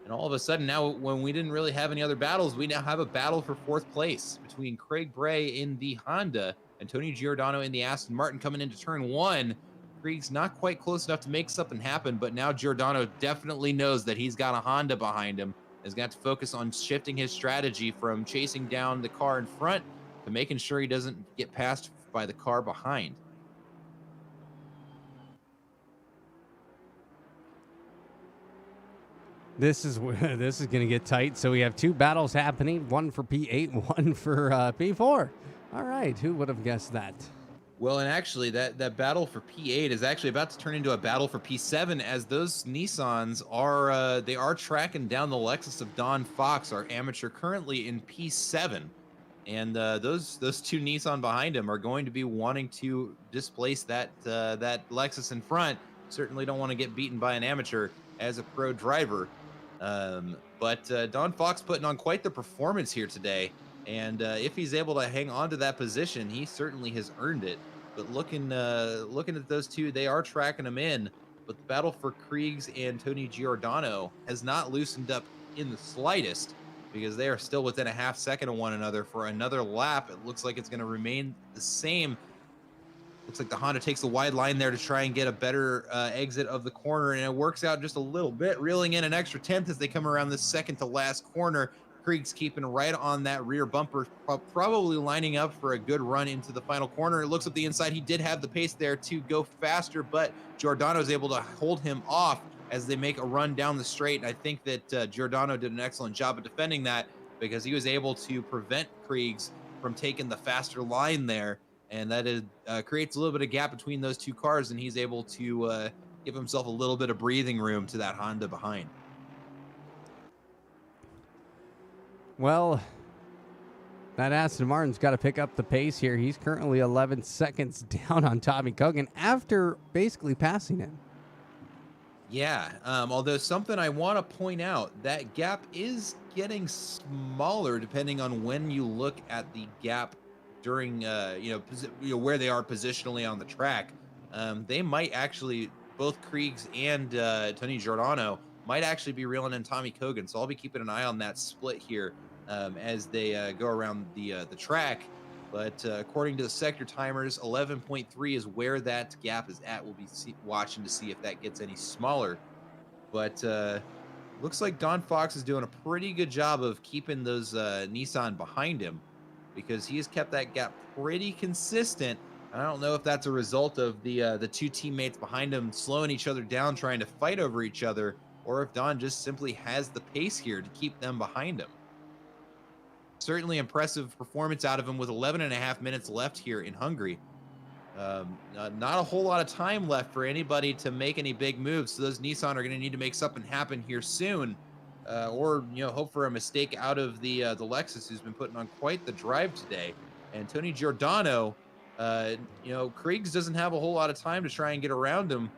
And all of a sudden now, when we didn't really have any other battles, we now have a battle for 4th place between Craig Bray in the Honda and Tony Giordano in the Aston Martin coming into turn 1. Kriegs not quite close enough to make something happen, but now Giordano definitely knows that he's got a Honda behind him. He's got to focus on shifting his strategy from chasing down the car in front to making sure he doesn't get passed by the car behind. This is going to get tight. So we have 2 battles happening, one for P8, one for P4. All right, who would have guessed that? Well, and actually, that battle for P8 is actually about to turn into a battle for P7 as those Nissans are tracking down the Lexus of Don Fox, our amateur, currently in P7. And those 2 Nissan behind him are going to be wanting to displace that Lexus in front. Certainly don't want to get beaten by an amateur as a pro driver. But Don Fox putting on quite the performance here today. And if he's able to hang on to that position, he certainly has earned it. But looking at those 2, they are tracking him in. But the battle for Kriegs and Tony Giordano has not loosened up in the slightest, because they are still within a half second of one another for another lap. It looks like it's going to remain the same. Looks like the Honda takes the wide line there to try and get a better exit of the corner, and it works out just a little bit, reeling in an extra 10th as they come around this second to last corner. Kriegs keeping right on that rear bumper, probably lining up for a good run into the final corner. It looks up the inside. He did have the pace there to go faster, but Giordano's able to hold him off as they make a run down the straight. And I think that Giordano did an excellent job of defending that because he was able to prevent Kriegs from taking the faster line there. And that is, creates a little bit of gap between those 2 cars, and he's able to give himself a little bit of breathing room to that Honda behind. Well, that Aston Martin's got to pick up the pace here. He's currently 11 seconds down on Tommy Kogan after basically passing him. Yeah, although something I want to point out, that gap is getting smaller depending on when you look at the gap during, where they are positionally on the track. They might actually, both Kriegs and Tony Giordano might actually be reeling in Tommy Kogan. So I'll be keeping an eye on that split here as they go around the track. But according to the sector timers, 11.3 is where that gap is at. We'll be watching to see if that gets any smaller. But looks like Don Fox is doing a pretty good job of keeping those Nissan behind him, because he has kept that gap pretty consistent. I don't know if that's a result of the two teammates behind him slowing each other down, trying to fight over each other, or if Don just simply has the pace here to keep them behind him. Certainly impressive performance out of him with 11.5 minutes left here in Hungary. Not a whole lot of time left for anybody to make any big moves, so those Nissan are going to need to make something happen here soon, or hope for a mistake out of the Lexus, who's been putting on quite the drive today. And Tony Giordano, Kriegs doesn't have a whole lot of time to try and get around him.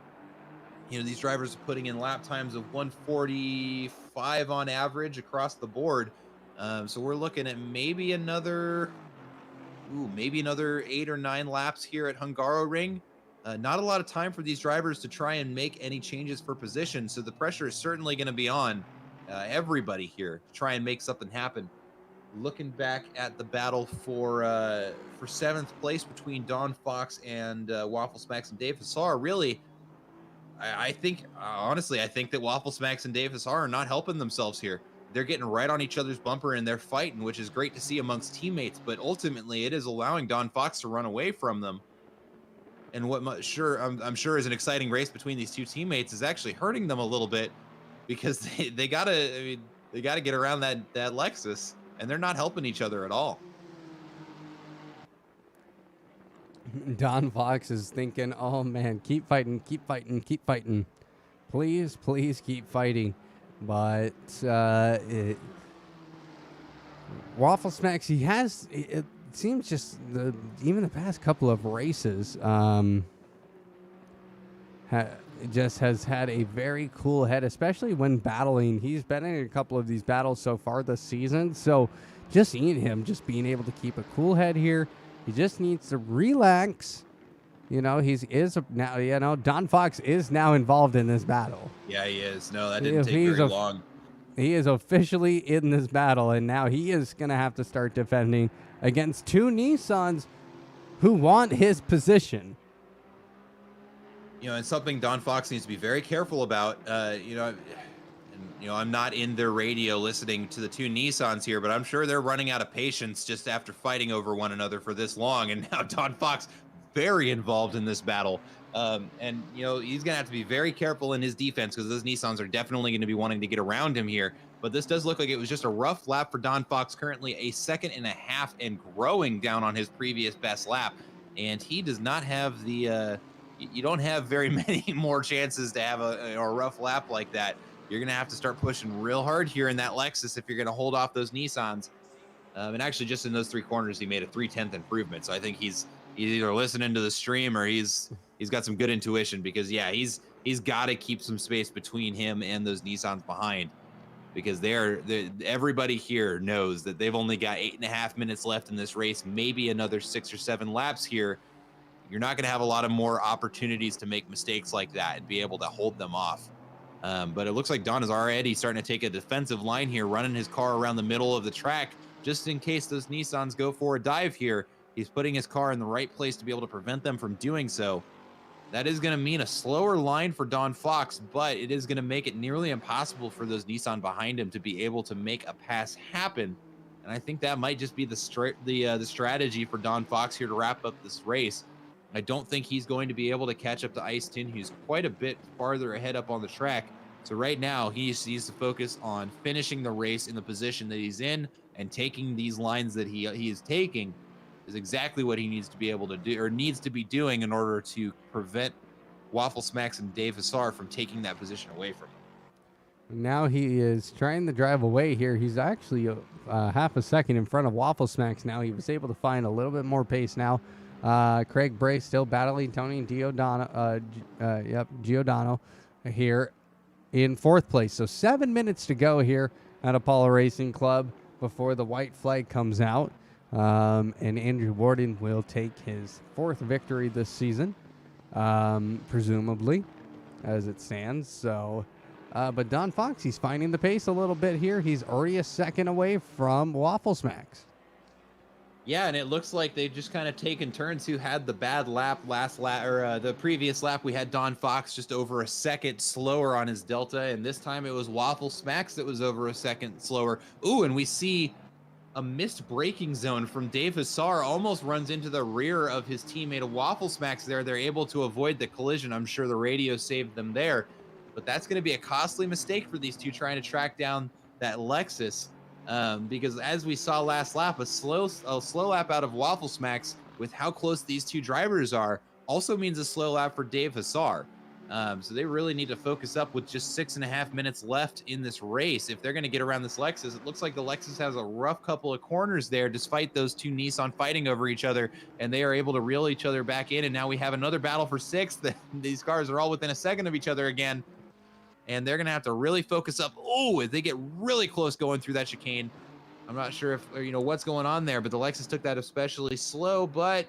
These drivers are putting in lap times of 1:45 on average across the board. So we're looking at maybe another 8 or 9 laps here at Hungaroring. Not a lot of time for these drivers to try and make any changes for position. So the pressure is certainly going to be on everybody here to try and make something happen. Looking back at the battle for 7th place between Don Fox and Waffle Smacks and Dave Hassar, really, I think that Waffle Smacks and Dave Hassar are not helping themselves here. They're getting right on each other's bumper and they're fighting, which is great to see amongst teammates, but ultimately it is allowing Don Fox to run away from them. And what I'm sure is an exciting race between these two teammates is actually hurting them a little bit, because they gotta get around that Lexus, and they're not helping each other at all. Don Fox is thinking, oh man, keep fighting. Please keep fighting. But Waffle Smacks, he has, it seems just even the past couple of races just has had a very cool head, especially when battling. He's been in a couple of these battles so far this season, so just seeing him just being able to keep a cool head here, he just needs to relax. Don Fox is now involved in this battle. Yeah, he is. No, that didn't take very long. He is officially in this battle, and now he is going to have to start defending against two Nissans who want his position. And something Don Fox needs to be very careful about. I'm not in their radio listening to the two Nissans here, but I'm sure they're running out of patience just after fighting over one another for this long. And now Don Fox, very involved in this battle. He's going to have to be very careful in his defense, because those Nissans are definitely going to be wanting to get around him here. But this does look like it was just a rough lap for Don Fox, currently a 2.5 seconds and growing down on his previous best lap. And he does not have the, you don't have very many more chances to have a rough lap like that. You're going to have to start pushing real hard here in that Lexus if you're going to hold off those Nissans. And actually, just in those 3 corners, he made a 3/10 improvement. So I think he's either listening to the stream or he's got some good intuition, because he's got to keep some space between him and those Nissans behind, because everybody here knows that they've only got 8.5 minutes left in this race, maybe another 6 or 7 laps here. You're not going to have a lot of more opportunities to make mistakes like that and be able to hold them off. But it looks like Don is already starting to take a defensive line here, running his car around the middle of the track, just in case those Nissans go for a dive here. He's putting his car in the right place to be able to prevent them from doing so. That is going to mean a slower line for Don Fox, but it is going to make it nearly impossible for those Nissan behind him to be able to make a pass happen. And I think that might just be the strategy for Don Fox here to wrap up this race. I don't think he's going to be able to catch up to Ice Tin, who's quite a bit farther ahead up on the track. So right now, he needs to focus on finishing the race in the position that he's in, and taking these lines that he is taking is exactly what he needs to be able to do, or needs to be doing, in order to prevent Waffle Smacks and Dave Hassar from taking that position away from him. Now he is trying to drive away here. He's actually half a second in front of Waffle Smacks now. He was able to find a little bit more pace now. Craig Bray still battling Tony Giordano here in 4th place. So 7 minutes to go here at Apollo Racing Club before the white flag comes out. And Andrew Warden will take his 4th victory this season, presumably, as it stands. So, but Don Fox, he's finding the pace a little bit here. He's already a second away from Waffle Smacks. Yeah, and it looks like they've just kind of taken turns who had the bad lap last lap, or the previous lap. We had Don Fox just over a second slower on his Delta, and this time it was Waffle Smacks that was over a second slower. Ooh, and we see a missed braking zone from Dave Hassar, almost runs into the rear of his teammate of Waffle Smacks there. They're able to avoid the collision. I'm sure the radio saved them there, but that's going to be a costly mistake for these two trying to track down that Lexus. Because as we saw last lap, a slow lap out of Waffle Smacks with how close these two drivers are also means a slow lap for Dave Hassar. So they really need to focus up with just 6.5 minutes left in this race. If they're going to get around this Lexus, it looks like the Lexus has a rough couple of corners there, despite those two Nissan fighting over each other, and they are able to reel each other back in. And now we have another battle for sixth. These cars are all within a second of each other again, and they're going to have to really focus up. Oh, if they get really close going through that chicane. I'm not sure if, what's going on there, but the Lexus took that especially slow, but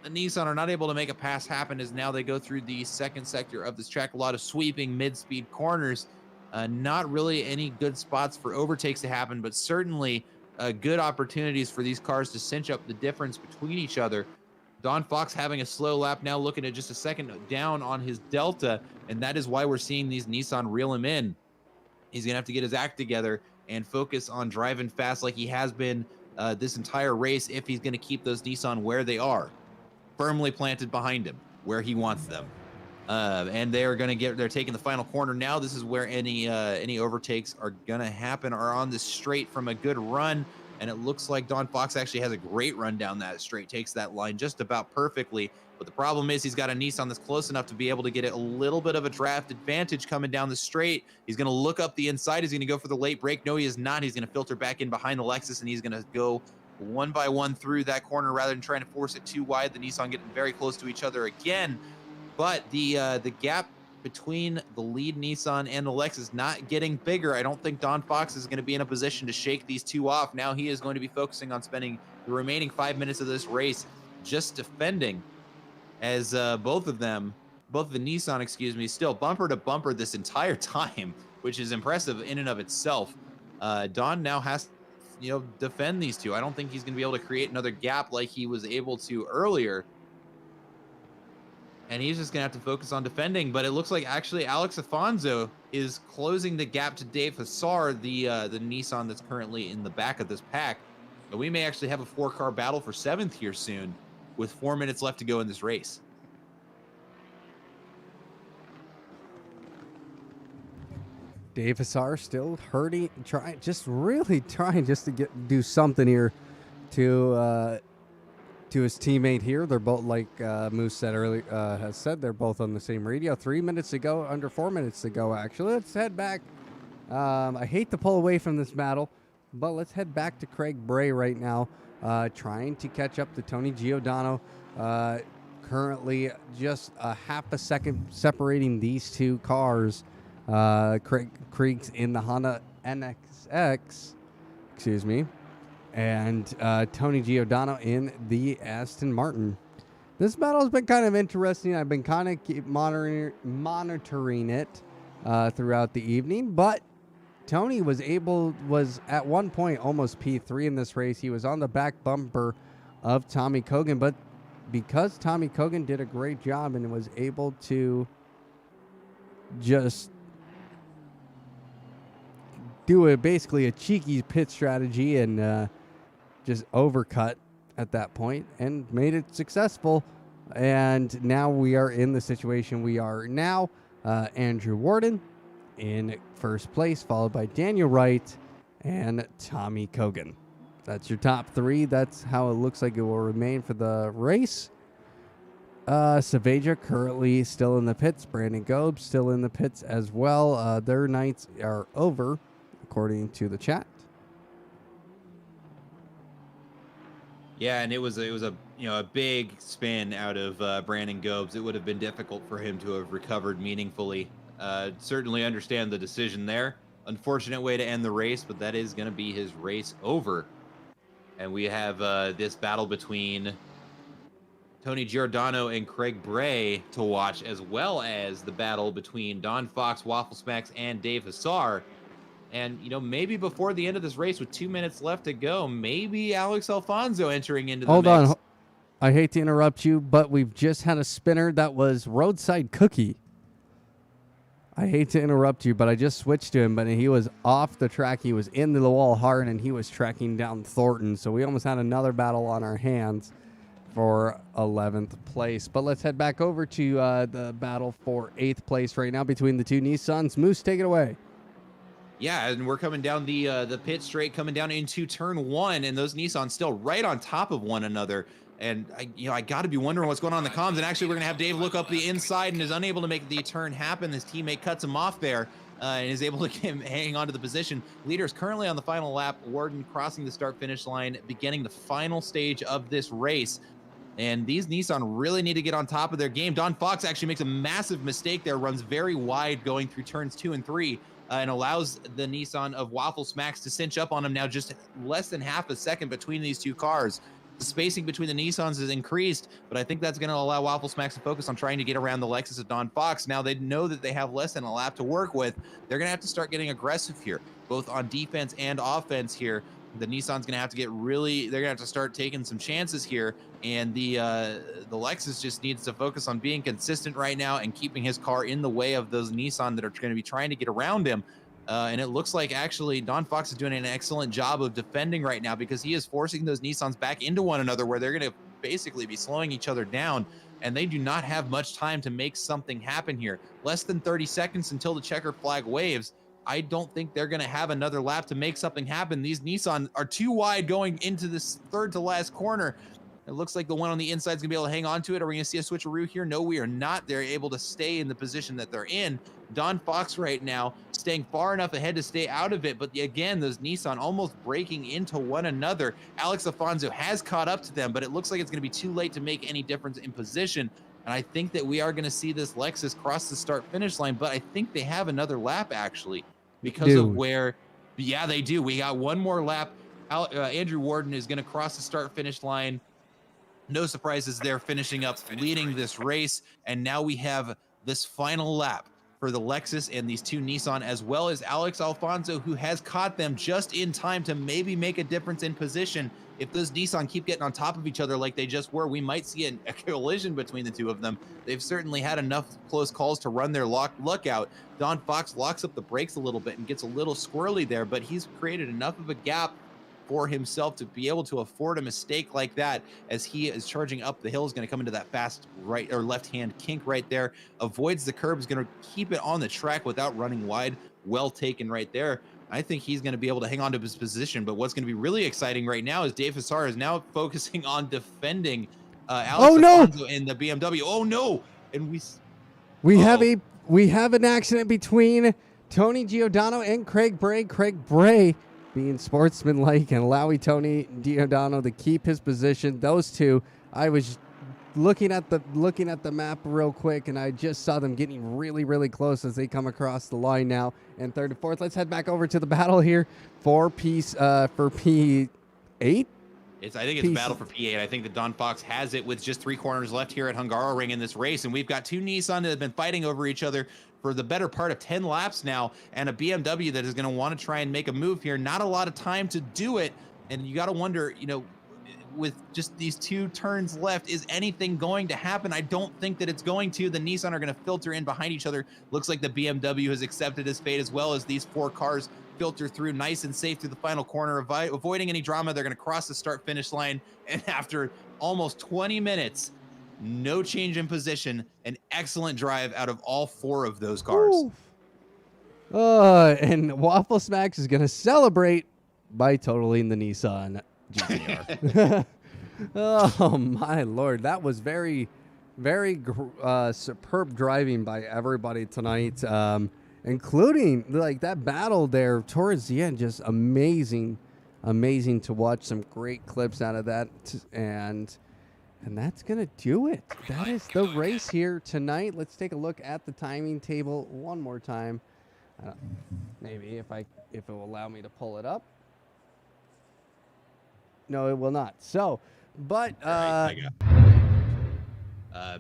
the Nissan are not able to make a pass happen as now they go through the second sector of this track. A lot of sweeping mid-speed corners. Not really any good spots for overtakes to happen, but certainly good opportunities for these cars to cinch up the difference between each other. Don Fox having a slow lap now, looking at just a second down on his Delta, and that is why we're seeing these Nissan reel him in. He's going to have to get his act together and focus on driving fast like he has been this entire race if he's going to keep those Nissan where they are, firmly planted behind him where he wants them. And they're taking the final corner now. This is where any overtakes are going to happen, are on this straight from a good run. And it looks like Don Fox actually has a great run down that straight, takes that line just about perfectly. But the problem is he's got a Nissan that's close enough to be able to get a little bit of a draft advantage coming down the straight. He's going to look up the inside. He's going to go for the late break. No, he is not. He's going to filter back in behind the Lexus, and he's going to go one by one through that corner rather than trying to force it too wide. The Nissan getting very close to each other again. But the gap between the lead Nissan and the Lexus not getting bigger. I don't think Don Fox is going to be in a position to shake these two off. Now he is going to be focusing on spending the remaining 5 minutes of this race just defending, as both of the Nissan, still bumper to bumper this entire time, which is impressive in and of itself. Don now has to, defend these two. I don't think he's going to be able to create another gap like he was able to earlier. And he's just going to have to focus on defending. But it looks like actually Alex Afonso is closing the gap to Dave Hassar, the Nissan that's currently in the back of this pack. And we may actually have a 4-car battle for 7th here soon, with 4 minutes left to go in this race. Dave Hassar still hurting, really trying to do something here to his teammate here. They're both, like Moose said earlier, has said, they're both on the same radio. 3 minutes to go, under 4 minutes to go, actually. Let's head back. I hate to pull away from this battle, but let's head back to Craig Bray right now, trying to catch up to Tony Giordano. Currently just a half a second separating these two cars. Craig's in the Honda NXX, and Tony Giordano in the Aston Martin. This battle has been kind of interesting. I've been kind of keep monitoring it throughout the evening, but Tony was at one point almost P3 in this race. He was on the back bumper of Tommy Kogan, but because Tommy Kogan did a great job and was able to just do basically a cheeky pit strategy and just overcut at that point and made it successful. And now we are in the situation we are now. Andrew Warden in first place, followed by Daniel Wright and Tommy Kogan. That's your top three. That's how it looks like it will remain for the race. Savaja currently still in the pits. Brandon Gobes still in the pits as well. Their nights are over, according to the chat. Yeah, and it was a big spin out of Brandon Gobes. It would have been difficult for him to have recovered meaningfully. Certainly understand the decision there. Unfortunate way to end the race, but that is going to be his race over. And we have this battle between Tony Giordano and Craig Bray to watch, as well as the battle between Don Fox, Waffle Smacks, and Dave Hassar. And, you know, maybe before the end of this race with 2 minutes left to go, maybe Alex Alfonso entering into the Hold mix. on. I hate to interrupt you, but we've just had a spinner that was Roadside Cookie. I hate to interrupt you, but I just switched to him, but he was off the track. He was into the wall hard, and he was tracking down Thornton. So we almost had another battle on our hands for 11th place. But let's head back over to the battle for 8th place right now between the two Nissans. Moose, take it away. Yeah, and we're coming down the pit straight, coming down into turn 1, and those Nissans still right on top of one another. And I got to be wondering what's going on in the comms. And actually, we're gonna have Dave look up the inside and is unable to make the turn happen. His teammate cuts him off there and is able to get him hang on to the position. Leader is currently on the final lap. Warden crossing the start-finish line, beginning the final stage of this race. And these Nissan really need to get on top of their game. Don Fox actually makes a massive mistake there, runs very wide going through turns 2 and 3. And allows the Nissan of Waffle Smacks to cinch up on him now, just less than half a second between these two cars. The spacing between the Nissans is increased, but I think that's going to allow Waffle Smacks to focus on trying to get around the Lexus of Don Fox. Now they know that they have less than a lap to work with. They're going to have to start getting aggressive here, both on defense and offense here. The Nissan's going to have to they're going to have to start taking some chances here. And the Lexus just needs to focus on being consistent right now and keeping his car in the way of those Nissan that are going to be trying to get around him. And it looks like actually Don Fox is doing an excellent job of defending right now, because he is forcing those Nissans back into one another, where they're going to basically be slowing each other down. And they do not have much time to make something happen here. Less than 30 seconds until the checker flag waves. I don't think they're going to have another lap to make something happen. These Nissan are too wide going into this third to last corner. It looks like the one on the inside is going to be able to hang on to it. Are we going to see a switcheroo here? No, we are not. They're able to stay in the position that they're in. Don Fox right now staying far enough ahead to stay out of it. But again, those Nissan almost breaking into one another. Alex Alfonso has caught up to them, but it looks like it's going to be too late to make any difference in position. And I think that we are going to see this Lexus cross the start-finish line, but I think they have another lap, actually, because of where, yeah, they do. We got one more lap. Andrew Warden is going to cross the start-finish line. No surprises there, finishing up, leading this race. And now we have this final lap for the Lexus and these two Nissan, as well as Alex Alfonso, who has caught them just in time to maybe make a difference in position. If those Nissan keep getting on top of each other like they just were, we might see a collision between the two of them. They've certainly had enough close calls to run their luck out. Don Fox locks up the brakes a little bit and gets a little squirrely there, but he's created enough of a gap for himself to be able to afford a mistake like that, as he is charging up the hill. Is going to come into that fast right or left hand kink right there, avoids the curb, is going to keep it on the track without running wide. Well taken right there. I think he's going to be able to hang on to his position, but what's going to be really exciting right now is Dave Hassar is now focusing on defending Alex Alfonso in the BMW. Oh no. And we have an accident between Tony Giordano and Craig Bray. Craig Bray being sportsmanlike and allowing Tony Giordano to keep his position. Those two, I was looking at the map real quick, and I just saw them getting really, really close as they come across the line now. And third and fourth, let's head back over to the battle here for P8. I think it's a battle for P8. I think that Don Fox has it with just 3 corners left here at Hungaroring in this race. And we've got two Nissan that have been fighting over each other for the better part of 10 laps now, and a BMW that is going to want to try and make a move here. Not a lot of time to do it. And you got to wonder, with just these 2 turns left, is anything going to happen? I don't think that it's going to. The Nissan are going to filter in behind each other. Looks like the BMW has accepted his fate, as well as these 4 cars filter through nice and safe through the final corner, avoiding any drama. They're going to cross the start finish line, and after almost 20 minutes, no change in position, an excellent drive out of all 4 of those cars. And Waffle Smacks is going to celebrate by totaling the Nissan GTR. Oh my Lord, that was very, very superb driving by everybody tonight, including like that battle there towards the end. Just amazing to watch. Some great clips out of that, and that's gonna do it. That is the race here tonight. Let's take a look at the timing table one more time. Maybe if it will allow me to pull it up. No, it will not. So, but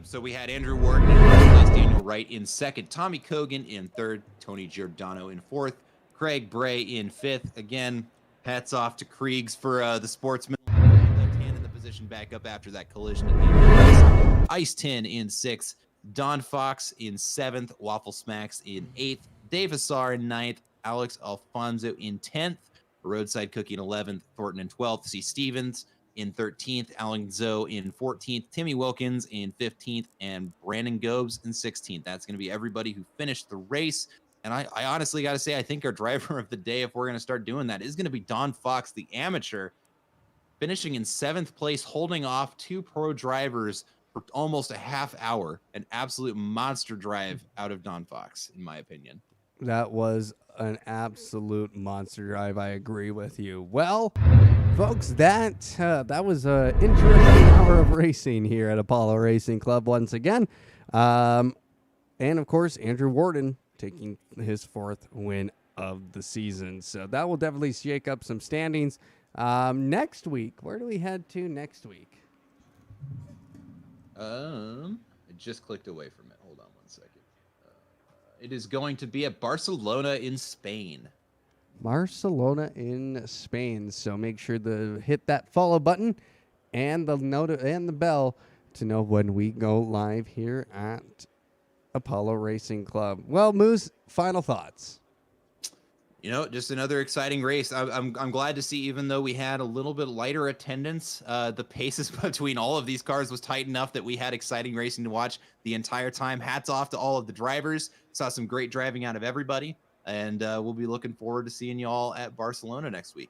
so we had Andrew Warden in first place, Daniel Wright in second, Tommy Kogan in third, Tony Giordano in fourth, Craig Bray in 5th. Again, hats off to Kriegs for the sportsman. Left hand in the position back up after that collision at the end of the race. Ice Tin in 6th. Don Fox in 7th. Waffle Smacks in 8th. Dave Assar in 9th. Alex Alfonso in 10th. Roadside Cookie in 11th. Thornton in 12th. C. Stevens in 13th. Alan Zoe in 14th. Timmy Wilkins in 15th. And Brandon Gobes in 16th. That's going to be everybody who finished the race. And I honestly got to say, I think our driver of the day, if we're going to start doing that, is going to be Don Fox, the amateur, finishing in 7th place, holding off 2 pro drivers for almost a half hour. An absolute monster drive out of Don Fox, in my opinion. That was an absolute monster drive. I agree with you. Well, folks, that was an interesting hour of racing here at Apollo Racing Club once again. And, of course, Andrew Warden taking his 4th win of the season. So that will definitely shake up some standings. Next week, where do we head to next week? I just clicked away from it. Hold on one second. It is going to be at Barcelona in Spain. Barcelona in Spain. So make sure to hit that follow button and the note and the bell to know when we go live here at Apollo Racing Club. Well, Moose, final thoughts. You know, just another exciting race. I'm glad to see, even though we had a little bit lighter attendance, the paces between all of these cars was tight enough that we had exciting racing to watch the entire time. Hats off to all of the drivers. Saw some great driving out of everybody. And we'll be looking forward to seeing you all at Barcelona next week.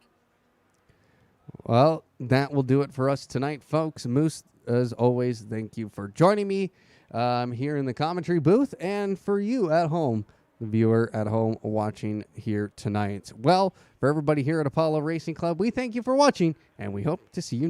Well, that will do it for us tonight, folks. Moose, as always, thank you for joining me here in the commentary booth, and for you at home, the viewer at home watching here tonight. Well, for everybody here at Apollo Racing Club, we thank you for watching, and we hope to see you